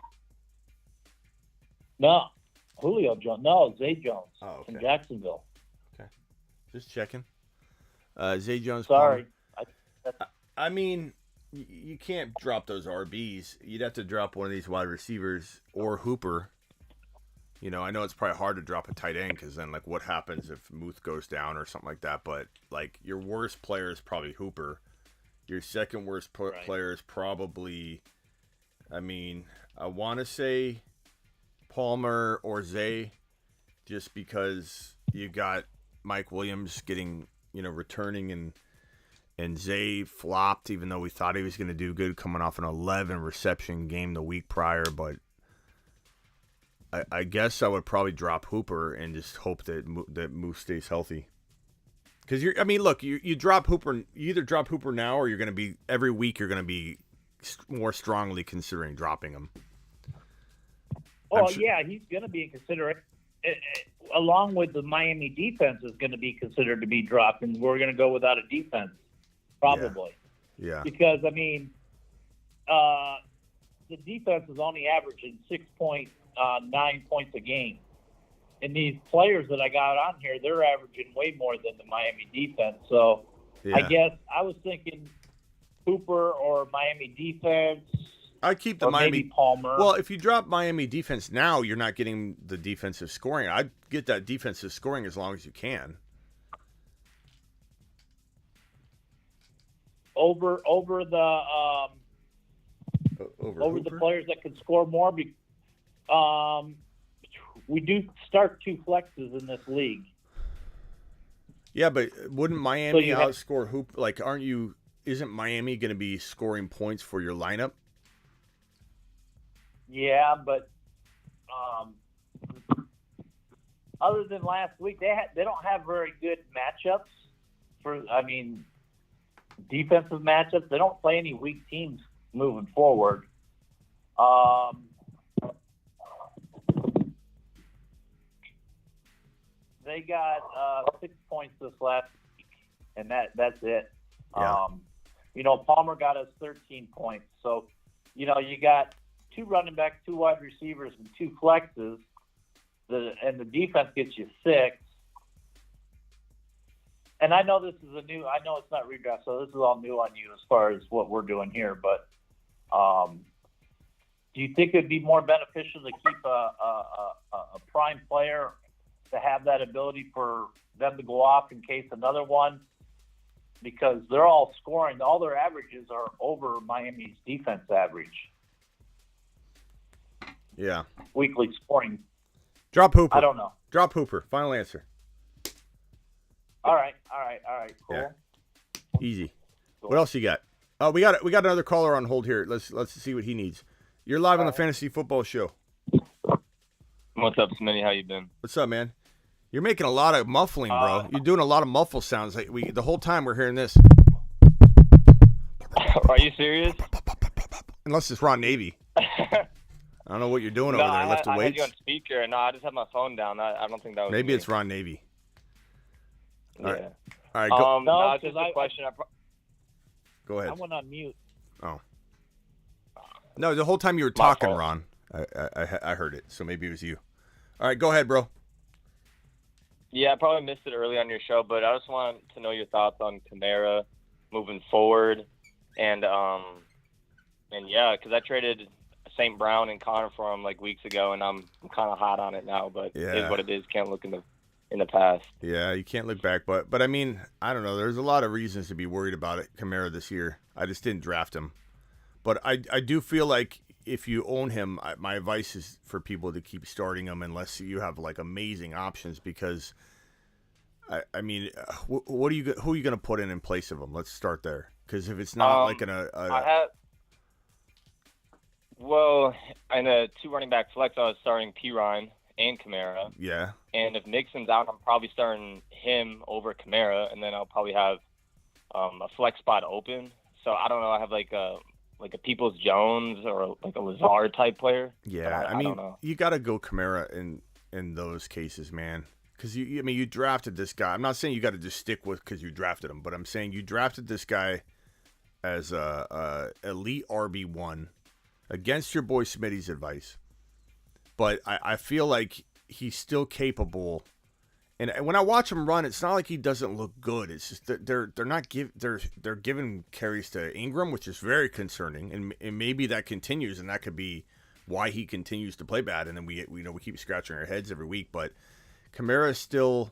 No, Julio Jones. No, Zay Jones from Jacksonville. Okay. Just checking. Zay Jones. Sorry. I mean, you can't drop those RBs. You'd have to drop one of these wide receivers or Hooper. You know, I know it's probably hard to drop a tight end because then, like, what happens if Muth goes down or something like that? But, like, your worst player is probably Hooper. Your second worst player is probably, I mean, I want to say Palmer or Zay, just because you got Mike Williams getting, returning, and Zay flopped, even though we thought he was going to do good coming off an 11 reception game the week prior. But I guess I would probably drop Hooper and just hope that Moose stays healthy. Because you drop Hooper, you either drop Hooper now or you're going to be every week you're going to be more strongly considering dropping him. Oh, yeah, he's going to be considered, along with the Miami defense is going to be considered to be dropped, and we're going to go without a defense, probably. Yeah. Because, the defense is only averaging 6.9 points a game. And these players that I got on here, they're averaging way more than the Miami defense. So I guess I was thinking Hooper or Miami defense. I'd keep the Miami Palmer. Well, if you drop Miami defense now, you're not getting the defensive scoring. I'd get that defensive scoring as long as you can. Over the players that can score more. We do start 2 flexes in this league. Yeah, but wouldn't Miami outscore Hoop? Like, isn't Miami going to be scoring points for your lineup? Yeah, but other than last week, they don't have very good matchups defensive matchups. They don't play any weak teams moving forward. They got 6 points this last week, and that's it. Yeah. Palmer got us 13 points. So, you got 2 running backs, 2 wide receivers, and 2 flexes, and the defense gets you 6. And I know this is I know it's not redraft, so this is all new on you as far as what we're doing here. But do you think it'd be more beneficial to keep a prime player to have that ability for them to go off in case another one? Because they're all scoring. All their averages are over Miami's defense average. Yeah. Weekly scoring. Drop Hooper. I don't know. Drop Hooper. Final answer. All right. Cool. Yeah. Easy. Cool. What else you got? Oh, we got another caller on hold here. Let's see what he needs. You're live on the Fantasy Football Show. What's up, Smitty? How you been? What's up, man? You're making a lot of muffling, bro. You're doing a lot of muffle sounds. Like the whole time we're hearing this. Are you serious? Unless it's Ron Navy. I don't know what you're doing over there, lifting weights. I had you on speaker. No, I just had my phone down. I don't think that was Maybe me. It's Ron Navy. Yeah. All right. Go. No, it's just a question. Go ahead. I went on mute. Oh. No, the whole time you were talking, Ron, I heard it. So maybe it was you. All right, go ahead, bro. Yeah, I probably missed it early on your show, but I just wanted to know your thoughts on Kamara moving forward, and yeah, because I traded St. Brown and Connor for him like weeks ago, and I'm kind of hot on it now, but it is what it is. Can't look in the in the past. Yeah, you can't look back, but I mean, I don't know. There's a lot of reasons to be worried about it, Kamara this year. I just didn't draft him, but I do feel like if you own him, my advice is for people to keep starting him unless you have like amazing options. Because I mean, who are you going to put in place of him? Let's start there. Because if it's not like well, in a 2 running back flex, I was starting Pirine and Kamara. Yeah. And if Nixon's out, I'm probably starting him over Kamara, and then I'll probably have a flex spot open. So I don't know. I have like a Peoples Jones or like a Lazard type player. Yeah, I mean, you got to go Kamara in those cases, man. Because you drafted this guy. I'm not saying you got to just stick with because you drafted him, but I'm saying you drafted this guy as a elite RB1 against your boy Smitty's advice. But I feel like he's still capable. And when I watch him run, it's not like he doesn't look good. It's just that they're giving carries to Ingram, which is very concerning. And maybe that continues, and that could be why he continues to play bad. And then we keep scratching our heads every week. But Kamara is still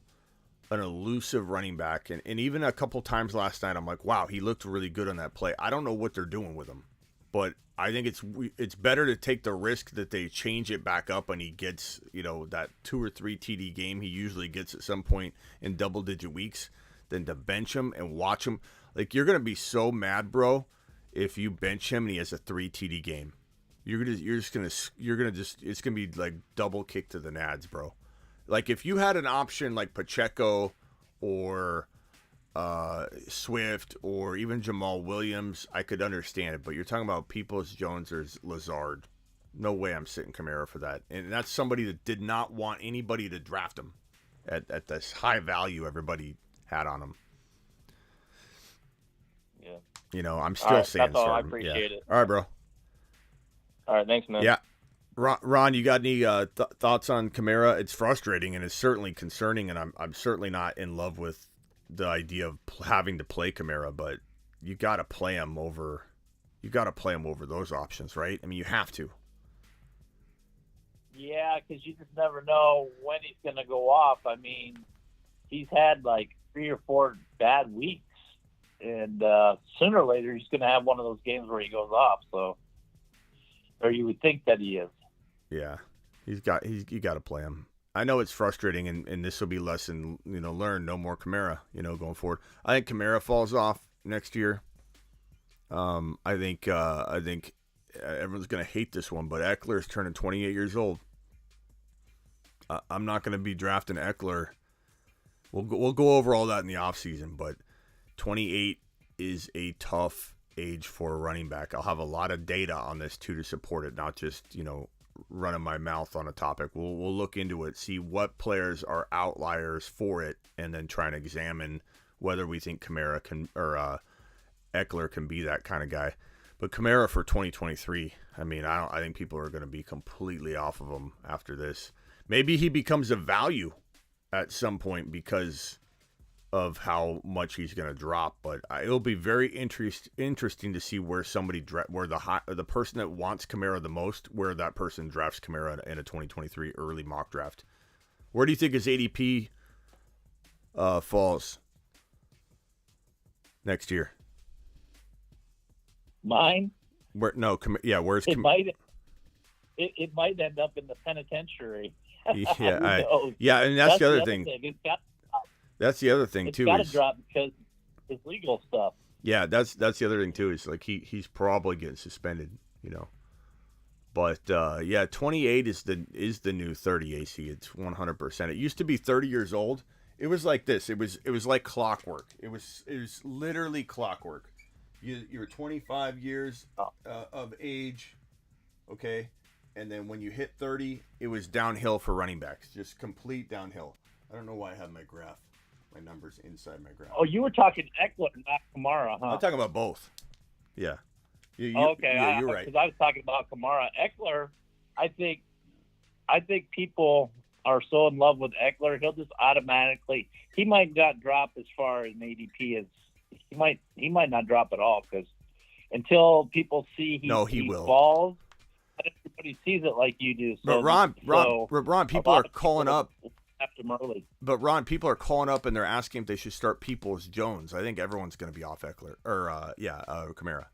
an elusive running back, and even a couple times last night, I'm like, wow, he looked really good on that play. I don't know what they're doing with him, but I think it's better to take the risk that they change it back up and he gets that 2 or 3 TD game he usually gets at some point in double-digit weeks than to bench him and watch him. Like, you're gonna be so mad, bro, if you bench him and he has a 3 TD game. It's gonna be like double kick to the nads, bro. Like, if you had an option like Pacheco or Swift or even Jamal Williams, I could understand it. But you're talking about Peoples Jones or Lazard. No way I'm sitting Kamara for that. And that's somebody that did not want anybody to draft him at this high value everybody had on him. Yeah. I'm still saying that's all. I appreciate it. All right, bro. All right, thanks, man. Yeah. Ron, you got any thoughts on Kamara? It's frustrating and it's certainly concerning, and I'm certainly not in love with the idea of having to play Kamara, but you got to play him over. You got to play him over those options, right? I mean, you have to. Yeah, because you just never know when he's going to go off. I mean, he's had like 3 or 4 bad weeks, and sooner or later he's going to have one of those games where he goes off. So, or you would think that he is. Yeah, you got to play him. I know it's frustrating, and this will be lesson learned. No more Kamara, going forward. I think Kamara falls off next year. I think everyone's gonna hate this one, but Eckler is turning 28 years old. I'm not gonna be drafting Eckler. We'll go over all that in the offseason, but 28 is a tough age for a running back. I'll have a lot of data on this too to support it, not just running my mouth on a topic. We'll look into it, see what players are outliers for it, and then try and examine whether we think Kamara can or Eckler can be that kind of guy. But Kamara for 2023, I mean, I think people are going to be completely off of him after this. Maybe he becomes a value at some point because of how much he's going to drop, but it'll be very interesting to see where where the person that wants Kamara the most, where that person drafts Kamara in a 2023 early mock draft. Where do you think his ADP falls next year? Mine? Where's it might end up in the penitentiary. Yeah, and that's the other thing. That's the other thing too. It's got to drop because it's legal stuff. Yeah, that's the other thing too. Is like he's probably getting suspended, But 28 is the new 30 AC. It's 100%. It used to be 30 years old. It was like this. It was like clockwork. It was literally clockwork. You're 25 years of age, okay, and then when you hit 30, it was downhill for running backs, just complete downhill. I don't know why I have my numbers inside my graph. Oh, you were talking Eckler, not Kamara, huh? I'm talking about both. Yeah. Okay. Yeah, you're right. Because I was talking about Kamara. Eckler, I think people are so in love with Eckler, he'll just automatically. He might not drop as far as an ADP as he might not drop at all because until people see he will. falls, not everybody sees it like you do. So, but Ron, people are calling up. draft him early. But Ron, people are calling up and they're asking if they should start Peoples-Jones. I think everyone's going to be off Eckler or Kamara.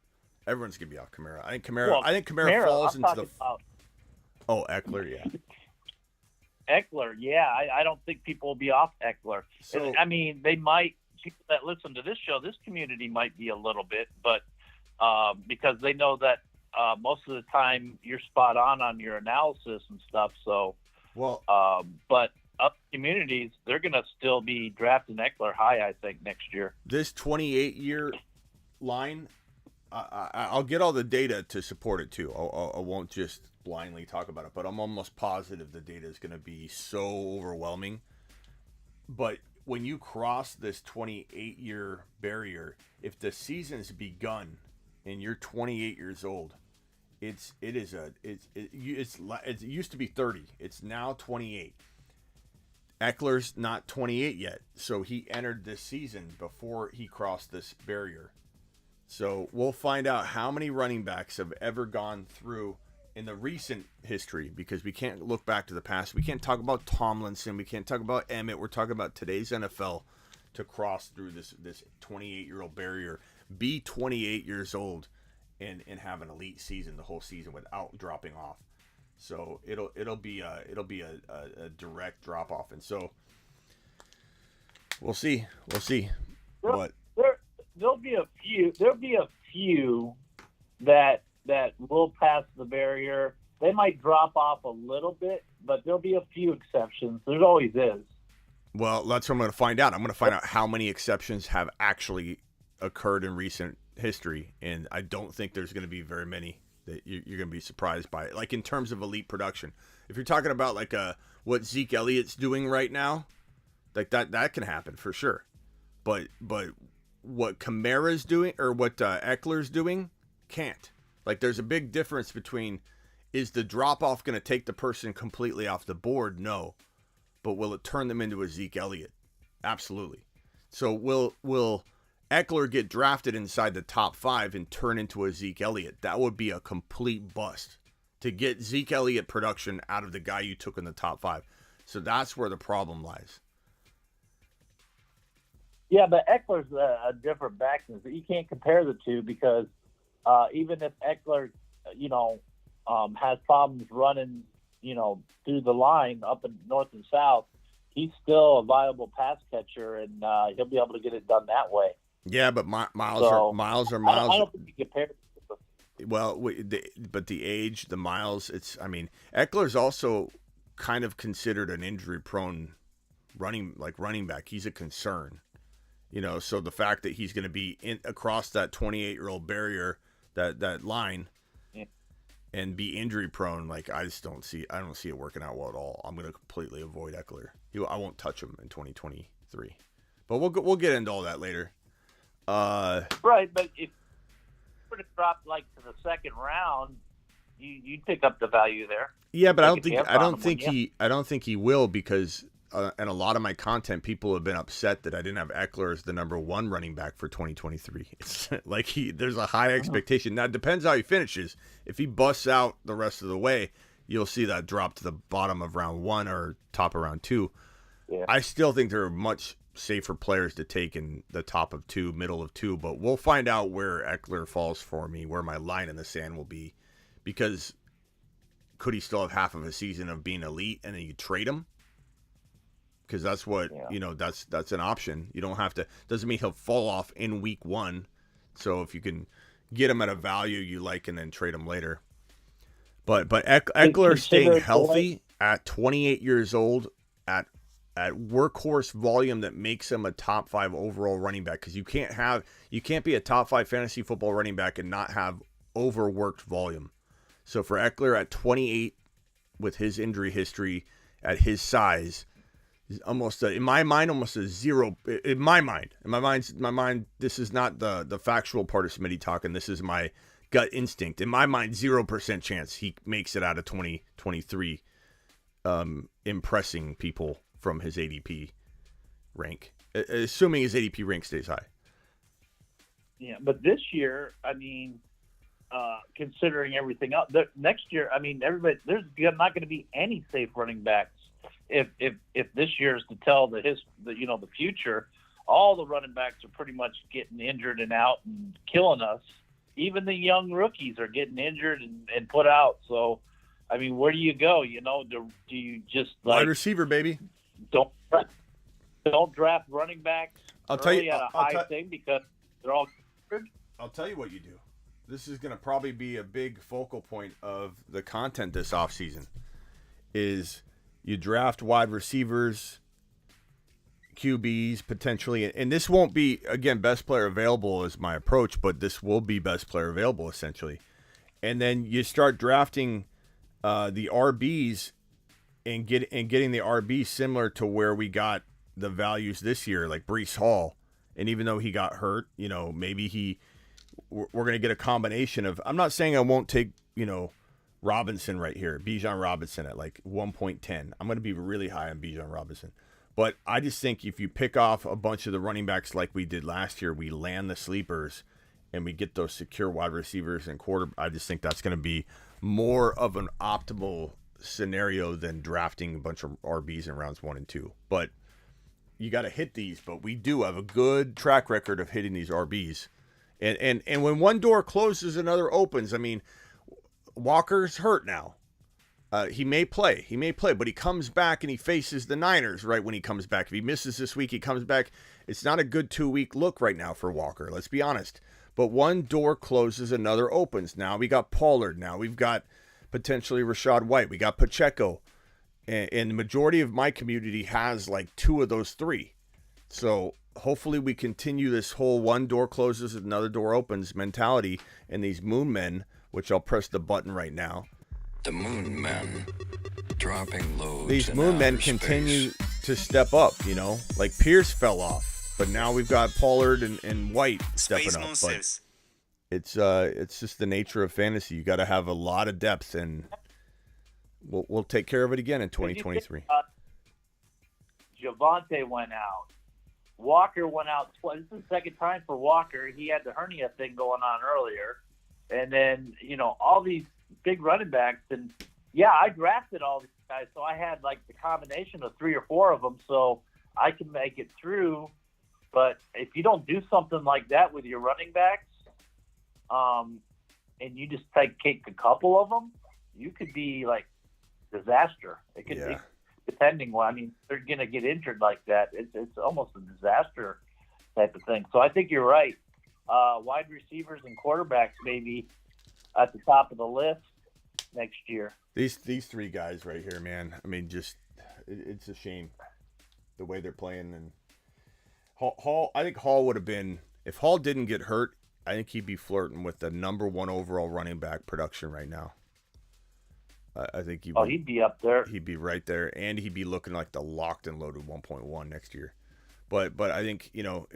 Everyone's going to be off Kamara. I think Kamara. Well, I think Kamara falls I'm into the. talking about Eckler, yeah. Eckler, yeah. I don't think people will be off Eckler. So, I mean, they might. People that listen to this show, this community might be a little bit, but because they know that most of the time you're spot on your analysis and stuff. So, well, but up communities, they're going to still be drafting Eckler high, I think, next year. This 28-year line, I'll get all the data to support it too. I won't just blindly talk about it, but I'm almost positive the data is going to be so overwhelming. But when you cross this 28-year barrier, if the season's begun and you're 28 years old, it used to be 30. It's now 28. Eckler's not 28 yet, so he entered this season before he crossed this barrier. So we'll find out how many running backs have ever gone through in the recent history, because we can't look back to the past. We can't talk about Tomlinson. We can't talk about Emmett. We're talking about today's NFL to cross through this 28-year-old barrier, be 28 years old, and have an elite season the whole season without dropping off. So it'll be a direct drop off, and so we'll see. There'll be a few that will pass the barrier. They might drop off a little bit, but there'll be a few exceptions. There always is. Well, that's what I'm going to find out. I'm going to find out how many exceptions have actually occurred in recent history, and I don't think there's going to be very many that you're going to be surprised by. Like in terms of elite production, if you're talking about like what Zeke Elliott's doing right now, like that can happen for sure. But what Kamara's doing or what Eckler's doing can't. Like there's a big difference between, is the drop off going to take the person completely off the board? No. But will it turn them into a Zeke Elliott? Absolutely. So will Eckler get drafted inside the top 5 and turn into a Zeke Elliott? That would be a complete bust to get Zeke Elliott production out of the guy you took in the top 5. So that's where the problem lies. Yeah, but Eckler's a different back. You can't compare the two because even if Eckler, has problems running, through the line up in north and south, he's still a viable pass catcher, and he'll be able to get it done that way. Yeah, but miles. I don't think you compare. Well, but the age, the miles. Eckler's also kind of considered an injury-prone running back. He's a concern, So the fact that he's going to be across that 28-year-old barrier, that line, and be injury-prone, I don't see it working out well at all. I'm going to completely avoid Eckler. I won't touch him in 2023. But we'll get into all that later. Right, but if you were to drop to the second round, you'd pick up the value there. Yeah, but I don't think he will, because in a lot of my content, people have been upset that I didn't have Eckler as the number 1 running back for 2023. It's there's a high expectation. Now it depends how he finishes. If he busts out the rest of the way, you'll see that drop to the bottom of round 1 or top of round 2. Yeah. I still think there are much safer players to take in the top of 2, middle of 2, but we'll find out where Eckler falls for me, where my line in the sand will be, because could he still have half of a season of being elite and then you trade him? Because that's what, that's an option. You don't have to, doesn't mean he'll fall off in week 1. So if you can get him at a value you like and then trade him later. But Eckler staying healthy at 28 years old at workhorse volume that makes him a top 5 overall running back, because you can't be a top 5 fantasy football running back and not have overworked volume. So for Eckler at 28 with his injury history at his size, almost in my mind, almost a zero. In my mind, this is not the factual part of Smitty talking. This is my gut instinct. In my mind, 0% chance he makes it out of 2023, impressing people from his ADP rank, assuming his ADP rank stays high. Yeah, but this year, considering everything else, next year, everybody, there's not going to be any safe running backs if this year is to tell the future, all the running backs are pretty much getting injured and out and killing us. Even the young rookies are getting injured and put out. So, I mean, where do you go? Do you just wide receiver, baby? Don't draft running backs at a high thing because they're all injured? I'll tell you what you do. This is going to probably be a big focal point of the content this offseason is you draft wide receivers, QBs potentially, and this won't be, again, best player available is my approach, but this will be best player available essentially. And then you start drafting the RBs and getting the RBs similar to where we got the values this year, like Breece Hall. And even though he got hurt, maybe we're going to get a combination of, I'm not saying I won't take, Robinson right here, Bijan Robinson at like 1.10. I'm going to be really high on Bijan Robinson. But I just think if you pick off a bunch of the running backs like we did last year, we land the sleepers and we get those secure wide receivers and I just think that's going to be more of an optimal scenario than drafting a bunch of RBs in rounds 1 and 2. But you got to hit these. But we do have a good track record of hitting these RBs. And when one door closes, another opens. I mean, Walker's hurt now. He may play, but he comes back and he faces the Niners right when he comes back. If he misses this week, he comes back. It's not a good 2-week look right now for Walker, let's be honest. But one door closes, another opens. Now we got Pollard. Now we've got potentially Rashad White. We got Pacheco. And the majority of my community has like 2 of those 3. So hopefully we continue this whole one door closes, another door opens mentality. And these moon men, which I'll press the button right now. The moon men dropping loads. These moon men continue to step up, like Pierce fell off, but now we've got Pollard and White stepping up. But it's just the nature of fantasy. You got to have a lot of depth, and we'll take care of it again in 2023. Javonte went out. Walker went out twice. This is the second time for Walker. He had the hernia thing going on earlier, and then all these big running backs, and I drafted all these guys, so I had like the combination of 3 or 4 of them, so I can make it through. But if you don't do something like that with your running backs, and you just take a couple of them, you could be like disaster. It could be, depending. I mean, they're gonna get injured like that. It's almost a disaster type of thing. So I think you're right. Wide receivers and quarterbacks maybe at the top of the list next year. These 3 guys right here, man. I mean, just it's a shame the way they're playing. And Hall, I think Hall would have been, if Hall didn't get hurt, I think he'd be flirting with the number 1 overall running back production right now. I think he'd be up there. He'd be right there, and he'd be looking like the locked and loaded 1.1 next year. But I think,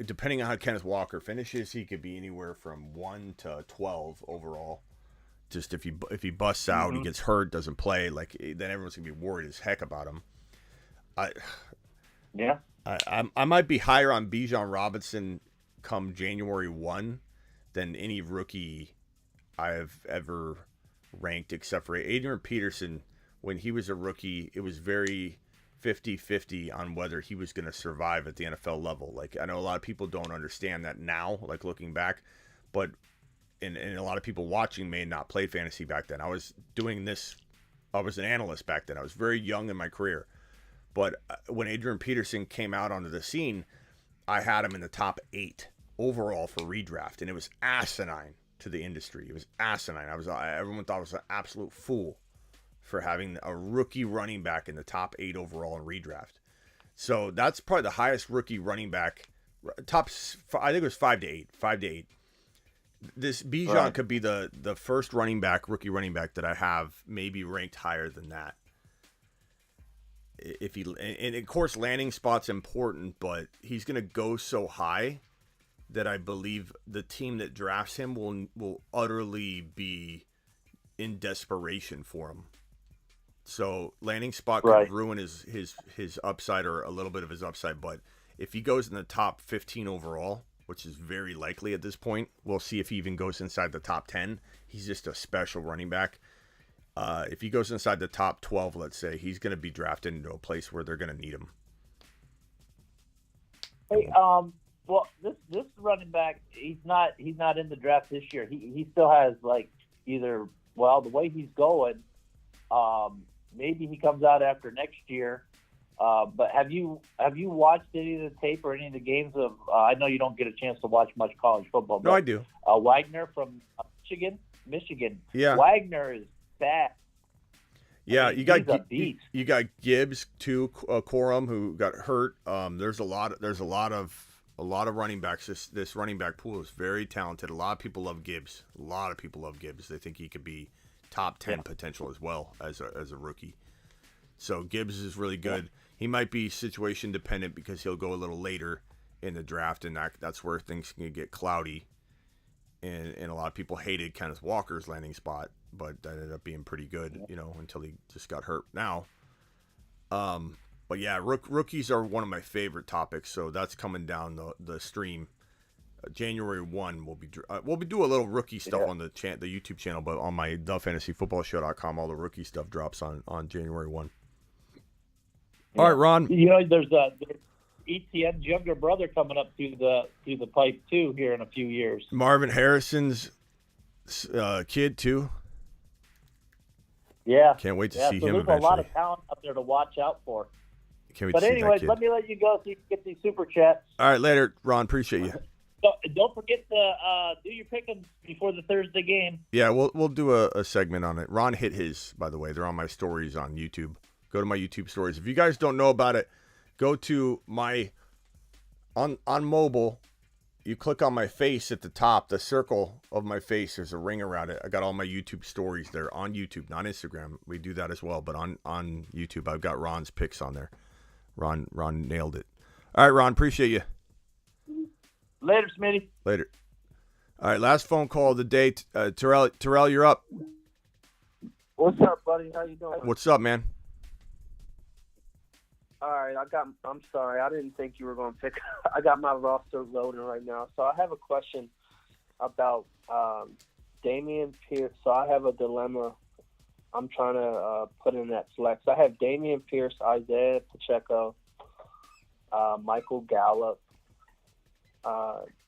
depending on how Kenneth Walker finishes, he could be anywhere from 1 to 12 overall. Just if he busts out, he gets hurt, doesn't play, then everyone's gonna be worried as heck about him. I might be higher on Bijan Robinson come January 1 than any rookie I've ever ranked, except for Adrian Peterson. When he was a rookie, it was very 50-50 on whether he was going to survive at the NFL level. Like, I know a lot of people don't understand that now, like looking back, but and a lot of people watching may not play fantasy back then. I was doing this, I was an analyst back then. I was very young in my career. But when Adrian Peterson came out onto the scene, I had him in the top 8 overall for redraft, and it was asinine to the industry. It was asinine. Everyone thought I was an absolute fool for having a rookie running back in the top 8 overall in redraft. So that's probably the highest rookie running back. I think it was 5 to 8. 5 to 8. This Bijan could be the first rookie running back that I have maybe ranked higher than that. And of course landing spot's important, but he's going to go so high that I believe the team that drafts him will utterly be in desperation for him. So landing spot could ruin his upside, or a little bit of his upside. But if he goes in the top 15 overall, which is very likely at this point, we'll see if he even goes inside the top 10. He's just a special running back. If he goes inside the top 12, let's say, he's going to be drafted into a place where they're going to need him. Hey, well, this running back, he's not in the draft this year. He still has the way he's going, maybe he comes out after next year. But have you watched any of the tape or any of the games of? I know you don't get a chance to watch much college football. But, no, I do. Wagner from Michigan. Yeah, Wagner is fast. Yeah, I mean, you got Gibbs too, Corum, who got hurt. There's a lot of running backs. This running back pool is very talented. A lot of people love Gibbs. They think he could be top 10 potential as well as a rookie. So Gibbs is really good. He might be situation dependent because he'll go a little later in the draft, and that's where things can get cloudy. And a lot of people hated Kenneth Walker's landing spot, but that ended up being pretty good, until he just got hurt now. But yeah, rookies are one of my favorite topics, so that's coming down the stream. January 1, we'll be doing a little rookie stuff on the YouTube channel, but on my thefantasyfootballshow.com, all the rookie stuff drops on January 1. All right, Ron. There's ETN's younger brother coming up through the pipe too here in a few years. Marvin Harrison's kid too. Yeah, can't wait to see him. There's a lot of talent up there to watch out for. Can't wait but to see anyways, that kid. let me let you go so you can get these super chats. All right, later, Ron. Appreciate you. So, don't forget to do your pickings before the Thursday game. Yeah, we'll do a segment on it. Ron hit his, by the way. They're on my stories on YouTube. Go to my YouTube stories. If you guys don't know about it, go to my on mobile. You click on my face at the top, the circle of my face. There's a ring around it. I got all my YouTube stories there on YouTube, not Instagram. We do that as well, but on YouTube, I've got Ron's picks on there. Ron nailed it. All right, Ron, appreciate you. Later, Smitty. Later. All right, last phone call of the day. Terrell, you're up. What's up, buddy? How you doing? What's up, man? All right, I'm sorry. I didn't think you were going to pick. I got my roster loading right now. So I have a question about Dameon Pierce. So I have a dilemma. I'm trying to put in that flex. I have Dameon Pierce, Isaiah Pacheco, Michael Gallup,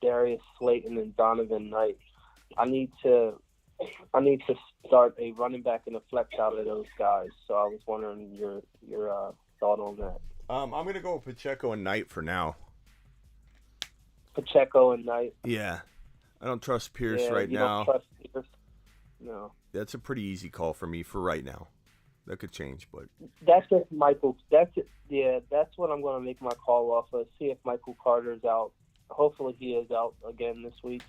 Darius Slayton, and Donovan Knight. I need to start a running back and a flex out of those guys. So I was wondering your thought on that. I'm going to go with Pacheco and Knight for now. Pacheco and Knight? Yeah. I don't trust Pierce now. Don't trust Pierce? No. That's a pretty easy call for me for right now. That could change, but... That's just Michael. That's it. Yeah, that's what I'm going to make my call off of. See if Michael Carter's out. Hopefully he is out again this week.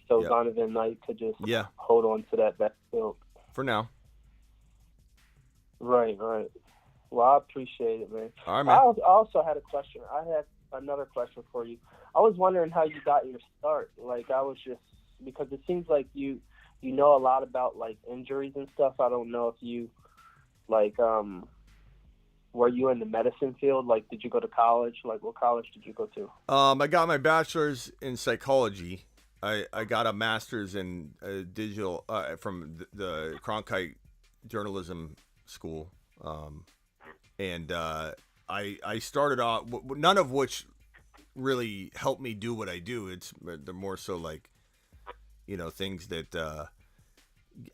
So Donovan Knight could just hold on to that backfield. For now. Right. Well, I appreciate it, man. All right, man. I also had a question. I had another question for you. I was wondering how you got your start. Because it seems like you know a lot about injuries and stuff. I don't know if you were you in the medicine field? Did you go to college? What college did you go to? I got my bachelor's in psychology. I got a master's in digital from the Cronkite Journalism School. And I started off, none of which really helped me do what I do. They're more so things that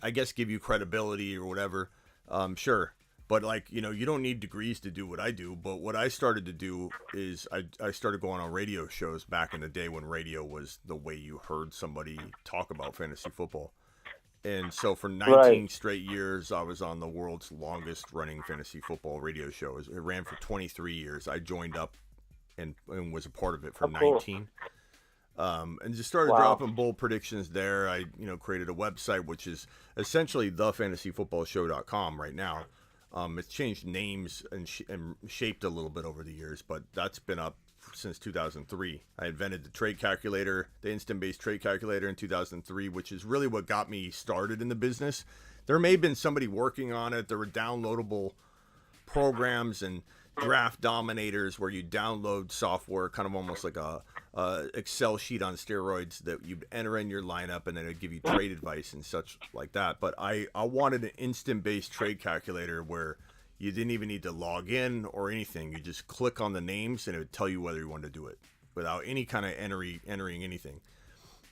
I guess give you credibility or whatever. Sure. But you don't need degrees to do what I do. But what I started to do is I started going on radio shows back in the day when radio was the way you heard somebody talk about fantasy football. And so for 19 straight years, I was on the world's longest running fantasy football radio show. It ran for 23 years. I joined up and was a part of it for 19. And just started dropping bold predictions there. I created a website, which is essentially thefantasyfootballshow.com right now. It's changed names and shaped a little bit over the years, but that's been up since 2003. I invented the trade calculator, the instant-based trade calculator in 2003, which is really what got me started in the business. There may have been somebody working on it. There were downloadable programs and draft dominators where you download software, kind of almost like a Excel sheet on steroids that you'd enter in your lineup and then it'd give you trade advice and such like that. But I wanted an instant-based trade calculator where you didn't even need to log in or anything. You just click on the names and it would tell you whether you wanted to do it without any kind of entering anything.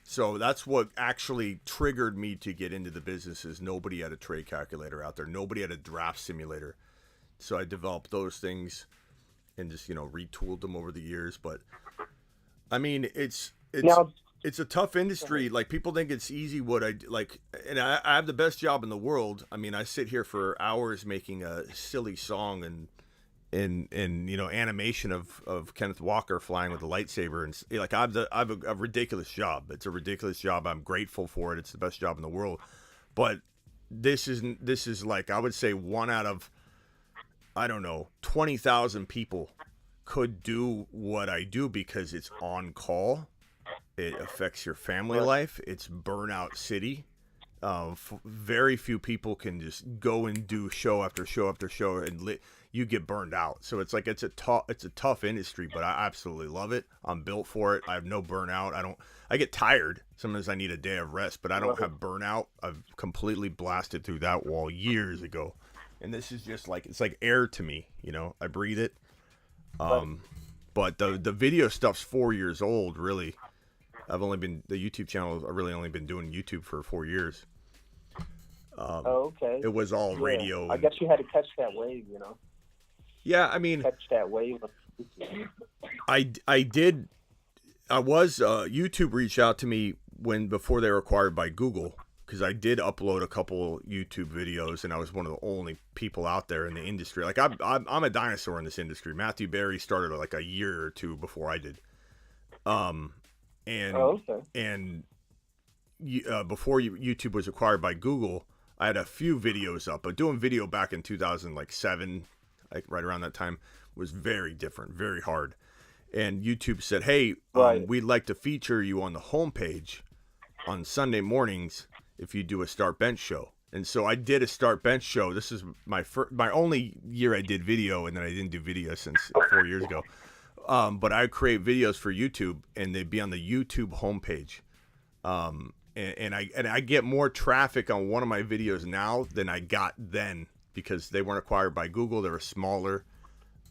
So that's what actually triggered me to get into the business. Is nobody had a trade calculator out there. Nobody had a draft simulator. So I developed those things and just, retooled them over the years. But I mean, it's a tough industry. Like, people think it's easy what I like, and I have the best job in the world. I mean, I sit here for hours making a silly song and animation of Kenneth Walker flying with a lightsaber, and like I have a ridiculous job. It's a ridiculous job. I'm grateful for it. It's the best job in the world. But this is like, I would say, one out of, I don't know, 20,000 people could do what I do because it's on call. It affects your family life. It's burnout city. Very few people can just go and do show after show after show, and you get burned out. So it's like it's a tough industry, but I absolutely love it. I'm built for it. I have no burnout. I get tired. Sometimes I need a day of rest, but I don't have burnout. I've completely blasted through that wall years ago. And this is just like, it's like air to me, I breathe it. But the video stuff's 4 years old, really. The YouTube channel, I've really only been doing YouTube for 4 years. Okay. It was all radio. I guess you had to catch that wave, Yeah, I mean, catch that wave. I did. YouTube reached out to me before they were acquired by Google, because I did upload a couple YouTube videos, and I was one of the only people out there in the industry. Like, I'm a dinosaur in this industry. Matthew Berry started like a year or two before I did. Before YouTube was acquired by Google, I had a few videos up, but doing video back in 2007, like right around that time, was very different, very hard. And YouTube said, "Hey, we'd like to feature you on the homepage on Sunday mornings if you do a start bench show." And so I did a start bench show. This is my only year I did video, and then I didn't do video since 4 years ago. But I create videos for YouTube, and they'd be on the YouTube homepage. And I get more traffic on one of my videos now than I got then, because they weren't acquired by Google. They were smaller.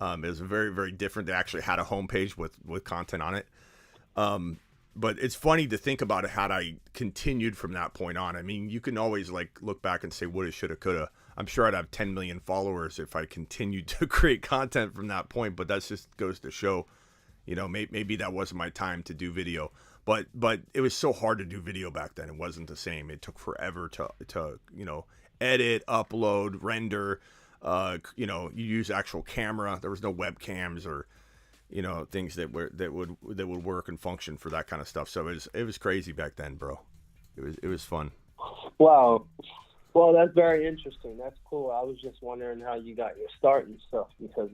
It was very, very different. They actually had a homepage with content on it. But it's funny to think about it, had I continued from that point on. I mean, you can always like look back and say woulda, shoulda, coulda. I'm sure I'd have 10 million followers if I continued to create content from that point. But that just goes to show, maybe that wasn't my time to do video. But it was so hard to do video back then. It wasn't the same. It took forever to edit, upload, render. You use actual camera. There was no webcams or things that would work and function for that kind of stuff. So it was crazy back then, bro. It was fun. Wow. Well, that's very interesting. That's cool. I was just wondering how you got your start and stuff, because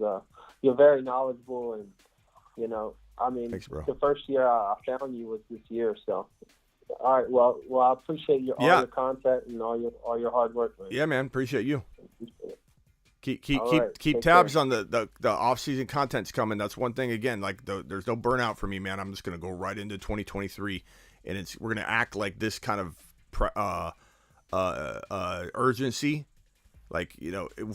you're very knowledgeable, and I mean, thanks, bro. The first year I found you was this year. So, all right. Well, I appreciate all your content and all your hard work, man. Yeah, man. Appreciate you. Keep Keep tabs on the off season content's coming. That's one thing. Again, like there's no burnout for me, man. I'm just gonna go right into 2023, and we're gonna act like this kind of urgency, like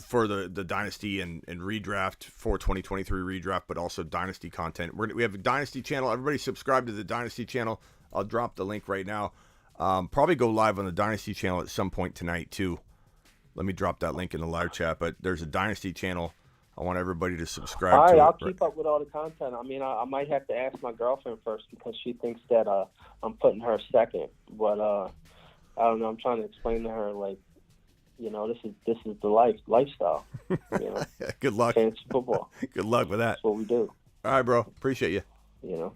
for the dynasty and redraft for 2023 redraft, but also dynasty content. We have a dynasty channel. Everybody subscribe to the dynasty channel. I'll drop the link right now. Probably go live on the dynasty channel at some point tonight too. Let me drop that link in the live chat. But there's a dynasty channel. I want everybody to subscribe. All right, to I'll it. keep up with all the content. I mean, I might have to ask my girlfriend first, because she thinks that I'm putting her second. But I don't know. I'm trying to explain to her, like, this is the lifestyle. Good luck. Fantasy football. Good luck with that. That's what we do. All right, bro. Appreciate you. All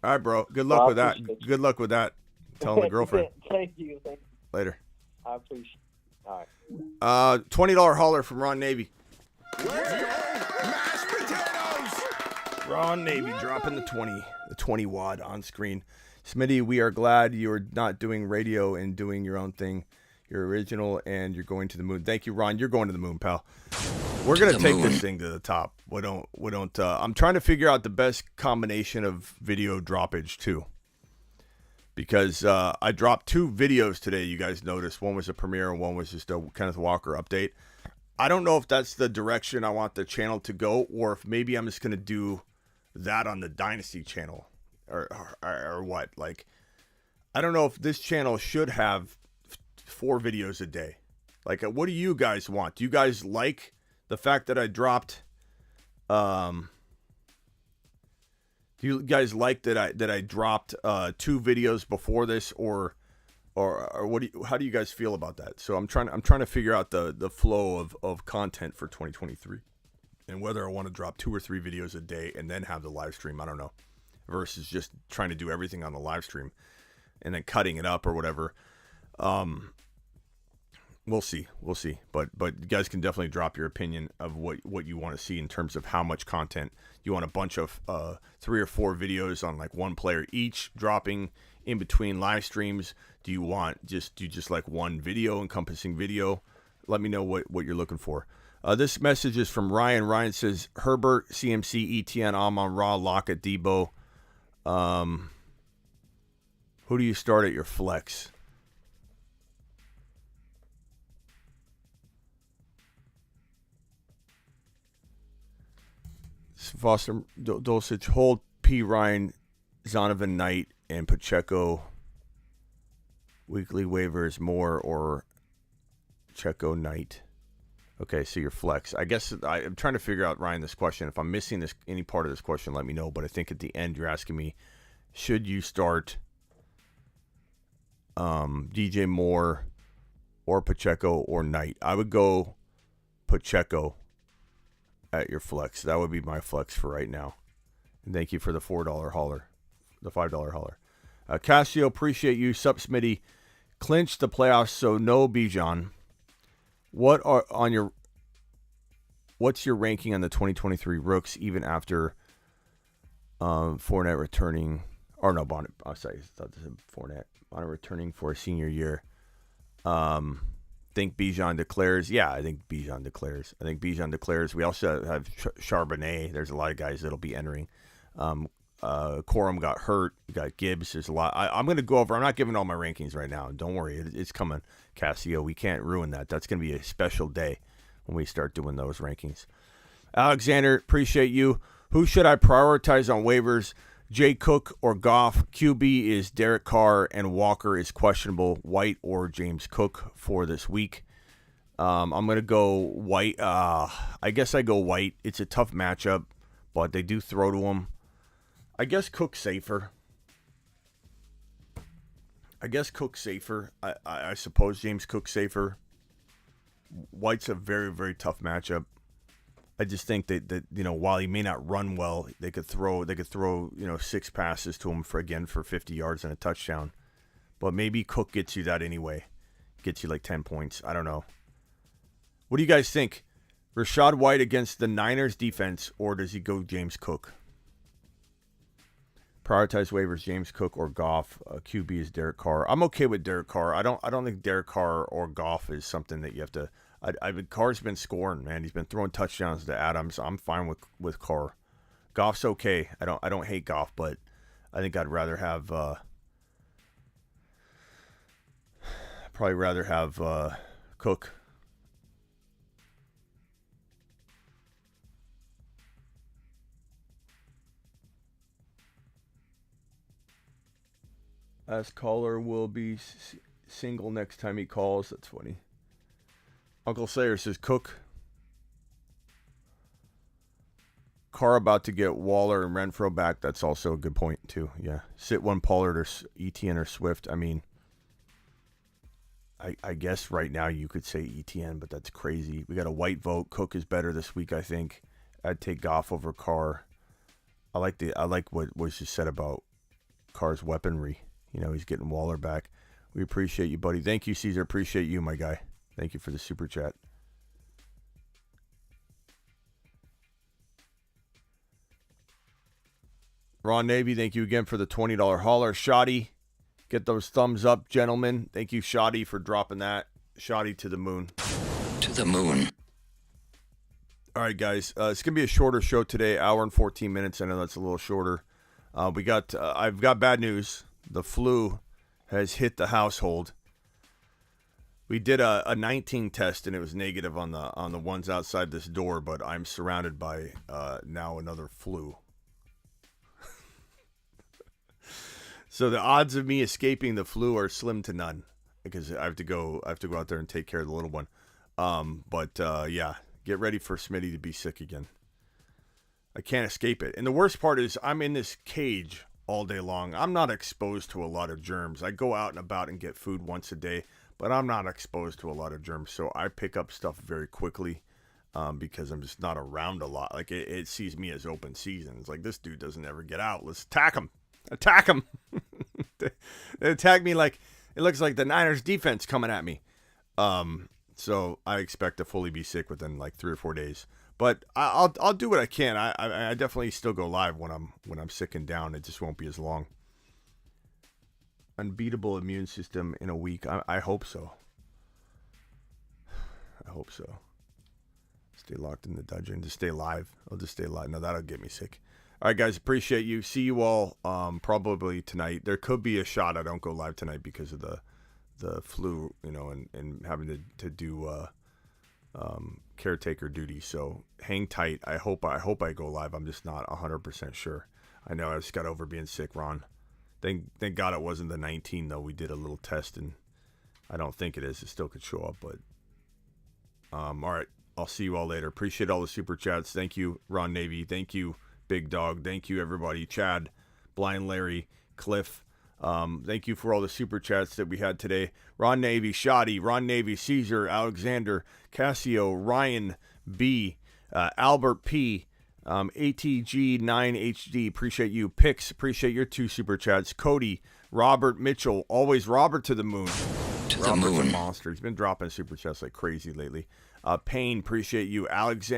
right, bro. Good luck with that. Good luck with that. Telling the girlfriend. Thank you. Later. I appreciate it. All right. $20 hauler from Ron Navy. Let's go, mashed potatoes. Ron Navy dropping the 20 watt on screen. Smitty, we are glad you're not doing radio and doing your own thing. You're original and you're going to the moon. Thank you, Ron. You're going to the moon, pal. We're going to take this thing to the top. We don't, I'm trying to figure out the best combination of video droppage too. Because I dropped 2 videos today, you guys noticed. One was a premiere and one was just a Kenneth Walker update. I don't know if that's the direction I want the channel to go, or if maybe I'm just going to do that on the Dynasty channel or what. Like, I don't know if this channel should have 4 videos a day. Like, what do you guys want? Do you guys like the fact that I dropped, do you guys like that I dropped 2 videos before this, or what how do you guys feel about that? So I'm trying to figure out the flow of content for 2023, and whether I want to drop 2 or 3 videos a day and then have the live stream. I don't know, versus just trying to do everything on the live stream and then cutting it up or whatever. We'll see. But you guys can definitely drop your opinion of what you want to see in terms of how much content. You want a bunch of 3 or 4 videos on like one player each dropping in between live streams? Do you just like one video, encompassing video? Let me know what you're looking for. This message is from Ryan. Ryan says, Herbert, CMC, ETN, Amon Ra, Lockett, Debo. Who do you start at your flex? Foster, Dulcich, hold P. Ryan, Zonovan, Knight, and Pacheco. Weekly waivers, Moore or Pacheco, Knight. Okay, so your flex. I guess I'm trying to figure out, Ryan, this question. If I'm missing any part of this question, let me know. But I think at the end you're asking me, should you start DJ Moore or Pacheco or Knight? I would go Pacheco at your flex. That would be my flex for right now. And thank you for the $4 hauler, the $5 hauler. Cassio, appreciate you. Sup, Smitty. Clinched the playoffs, so no Bijan. What's your ranking on the 2023 rooks, even after Fournette returning? Or no, Bonnet. I'm sorry, I thought this was Fournette. Bonnet returning for a senior year. Think Bijan declares? Yeah, I think Bijan declares. We also have Charbonnet. There's a lot of guys that'll be entering. Corum got hurt. You got Gibbs. There's a lot. I'm going to go over. I'm not giving all my rankings right now. Don't worry. It's coming, Cassio. We can't ruin that. That's going to be a special day when we start doing those rankings. Alexander, appreciate you. Who should I prioritize on waivers? Jay Cook or Goff? QB is Derek Carr, and Walker is questionable. White or James Cook for this week? I'm going to go White. I guess I go White. It's a tough matchup, but they do throw to him. I guess Cook's safer. I suppose James Cook's safer. White's a very, very tough matchup. I just think that while he may not run well, they could throw 6 passes to him for 50 yards and a touchdown. But maybe Cook gets you that anyway. Gets you like 10 points. I don't know. What do you guys think? Rashad White against the Niners defense, or does he go James Cook? Prioritize waivers, James Cook or Goff. QB is Derek Carr. I'm okay with Derek Carr. I don't think Derek Carr or Goff is something that you have to. Carr's been scoring, man. He's been throwing touchdowns to Adams. I'm fine with Carr. Goff's okay. I don't hate Goff, but I think I'd rather have Cook. As caller will be single next time he calls. That's funny. Uncle Sayer says Cook. Carr about to get Waller and Renfro back. That's also a good point too. Yeah, sit one Pollard or ETN or Swift. I mean, I guess right now you could say ETN, but that's crazy. We got a White vote. Cook is better this week, I think. I'd take Goff over Carr. I like what was just said about Carr's weaponry. He's getting Waller back. We appreciate you, buddy. Thank you, Caesar. Appreciate you, my guy. Thank you for the super chat. Ron Navy, thank you again for the $20 hauler. Shoddy, get those thumbs up, gentlemen. Thank you, Shoddy, for dropping that. Shoddy to the moon. To the moon. All right, guys. It's going to be a shorter show today, hour and 14 minutes. I know that's a little shorter. I've got bad news. The flu has hit the household. We did a 19 test, and it was negative on the ones outside this door, but I'm surrounded by now another flu. So the odds of me escaping the flu are slim to none because I have to go out there and take care of the little one. Yeah, get ready for Smitty to be sick again. I can't escape it. And the worst part is I'm in this cage all day long. I'm not exposed to a lot of germs. I go out and about and get food once a day, but I'm not exposed to a lot of germs. So I pick up stuff very quickly because I'm just not around a lot. Like it sees me as open season. It's like, this dude doesn't ever get out. Let's attack him. Attack him. They attack me like it looks like the Niners defense coming at me. So I expect to fully be sick within like 3 or 4 days. But I'll do what I can. I definitely still go live when I'm sick and down. It just won't be as long. Unbeatable immune system in a week. I hope so. I hope so. Stay locked in the dungeon. Just stay live. I'll just stay live. No, that'll get me sick. All right, guys. Appreciate you. See you all probably tonight. There could be a shot I don't go live tonight because of the flu, and having to do caretaker duty. So hang tight. I hope I go live. I'm just not 100% sure. I know I just got over being sick, Ron. Thank God it wasn't the 19 though. We did a little test, and I don't think it is. It still could show up, but all right. I'll see you all later. Appreciate all the super chats. Thank you, Ron Navy. Thank you, Big Dog. Thank you, everybody. Chad, Blind Larry, Cliff. Thank you for all the super chats that we had today. Ron Navy, Shoddy, Ron Navy, Caesar, Alexander, Cassio, Ryan B, Albert P, ATG9HD, appreciate you. Pix, appreciate your 2 super chats. Cody, Robert Mitchell, always Robert to the moon. To Robert's the moon. a monster. He's been dropping super chats like crazy lately. Payne, appreciate you. Alex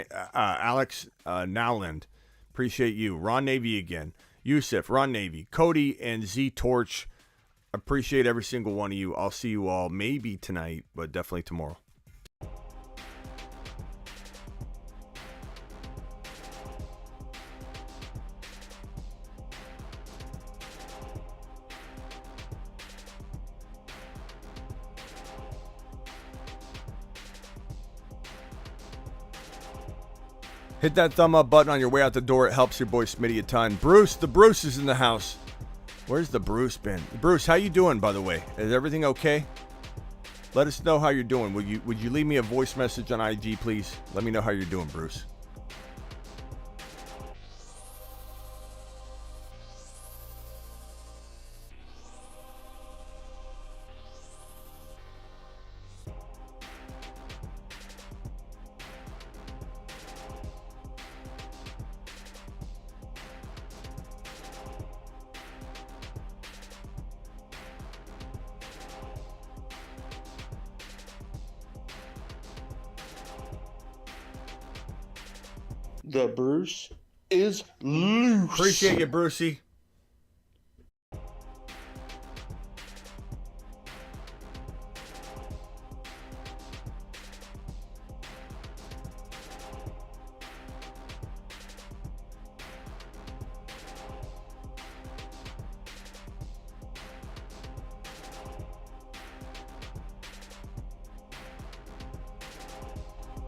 Nowland, appreciate you. Ron Navy again. Yusuf, Ron Navy, Cody, and Z Torch. Appreciate every single one of you. I'll see you all maybe tonight, but definitely tomorrow. Hit that thumb up button on your way out the door. It helps your boy Smitty a ton. Bruce, the Bruce is in the house. Where's the Bruce been? Bruce, how you doing, by the way? Is everything okay? Let us know how you're doing. Would you leave me a voice message on IG, please? Let me know how you're doing, Bruce. The Bruce is loose. Appreciate you, Brucey.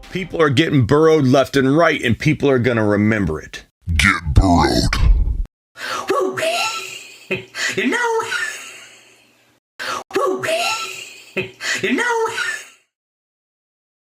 People are getting burrowed left and right, and people are going to remember it. Get burrowed. You know,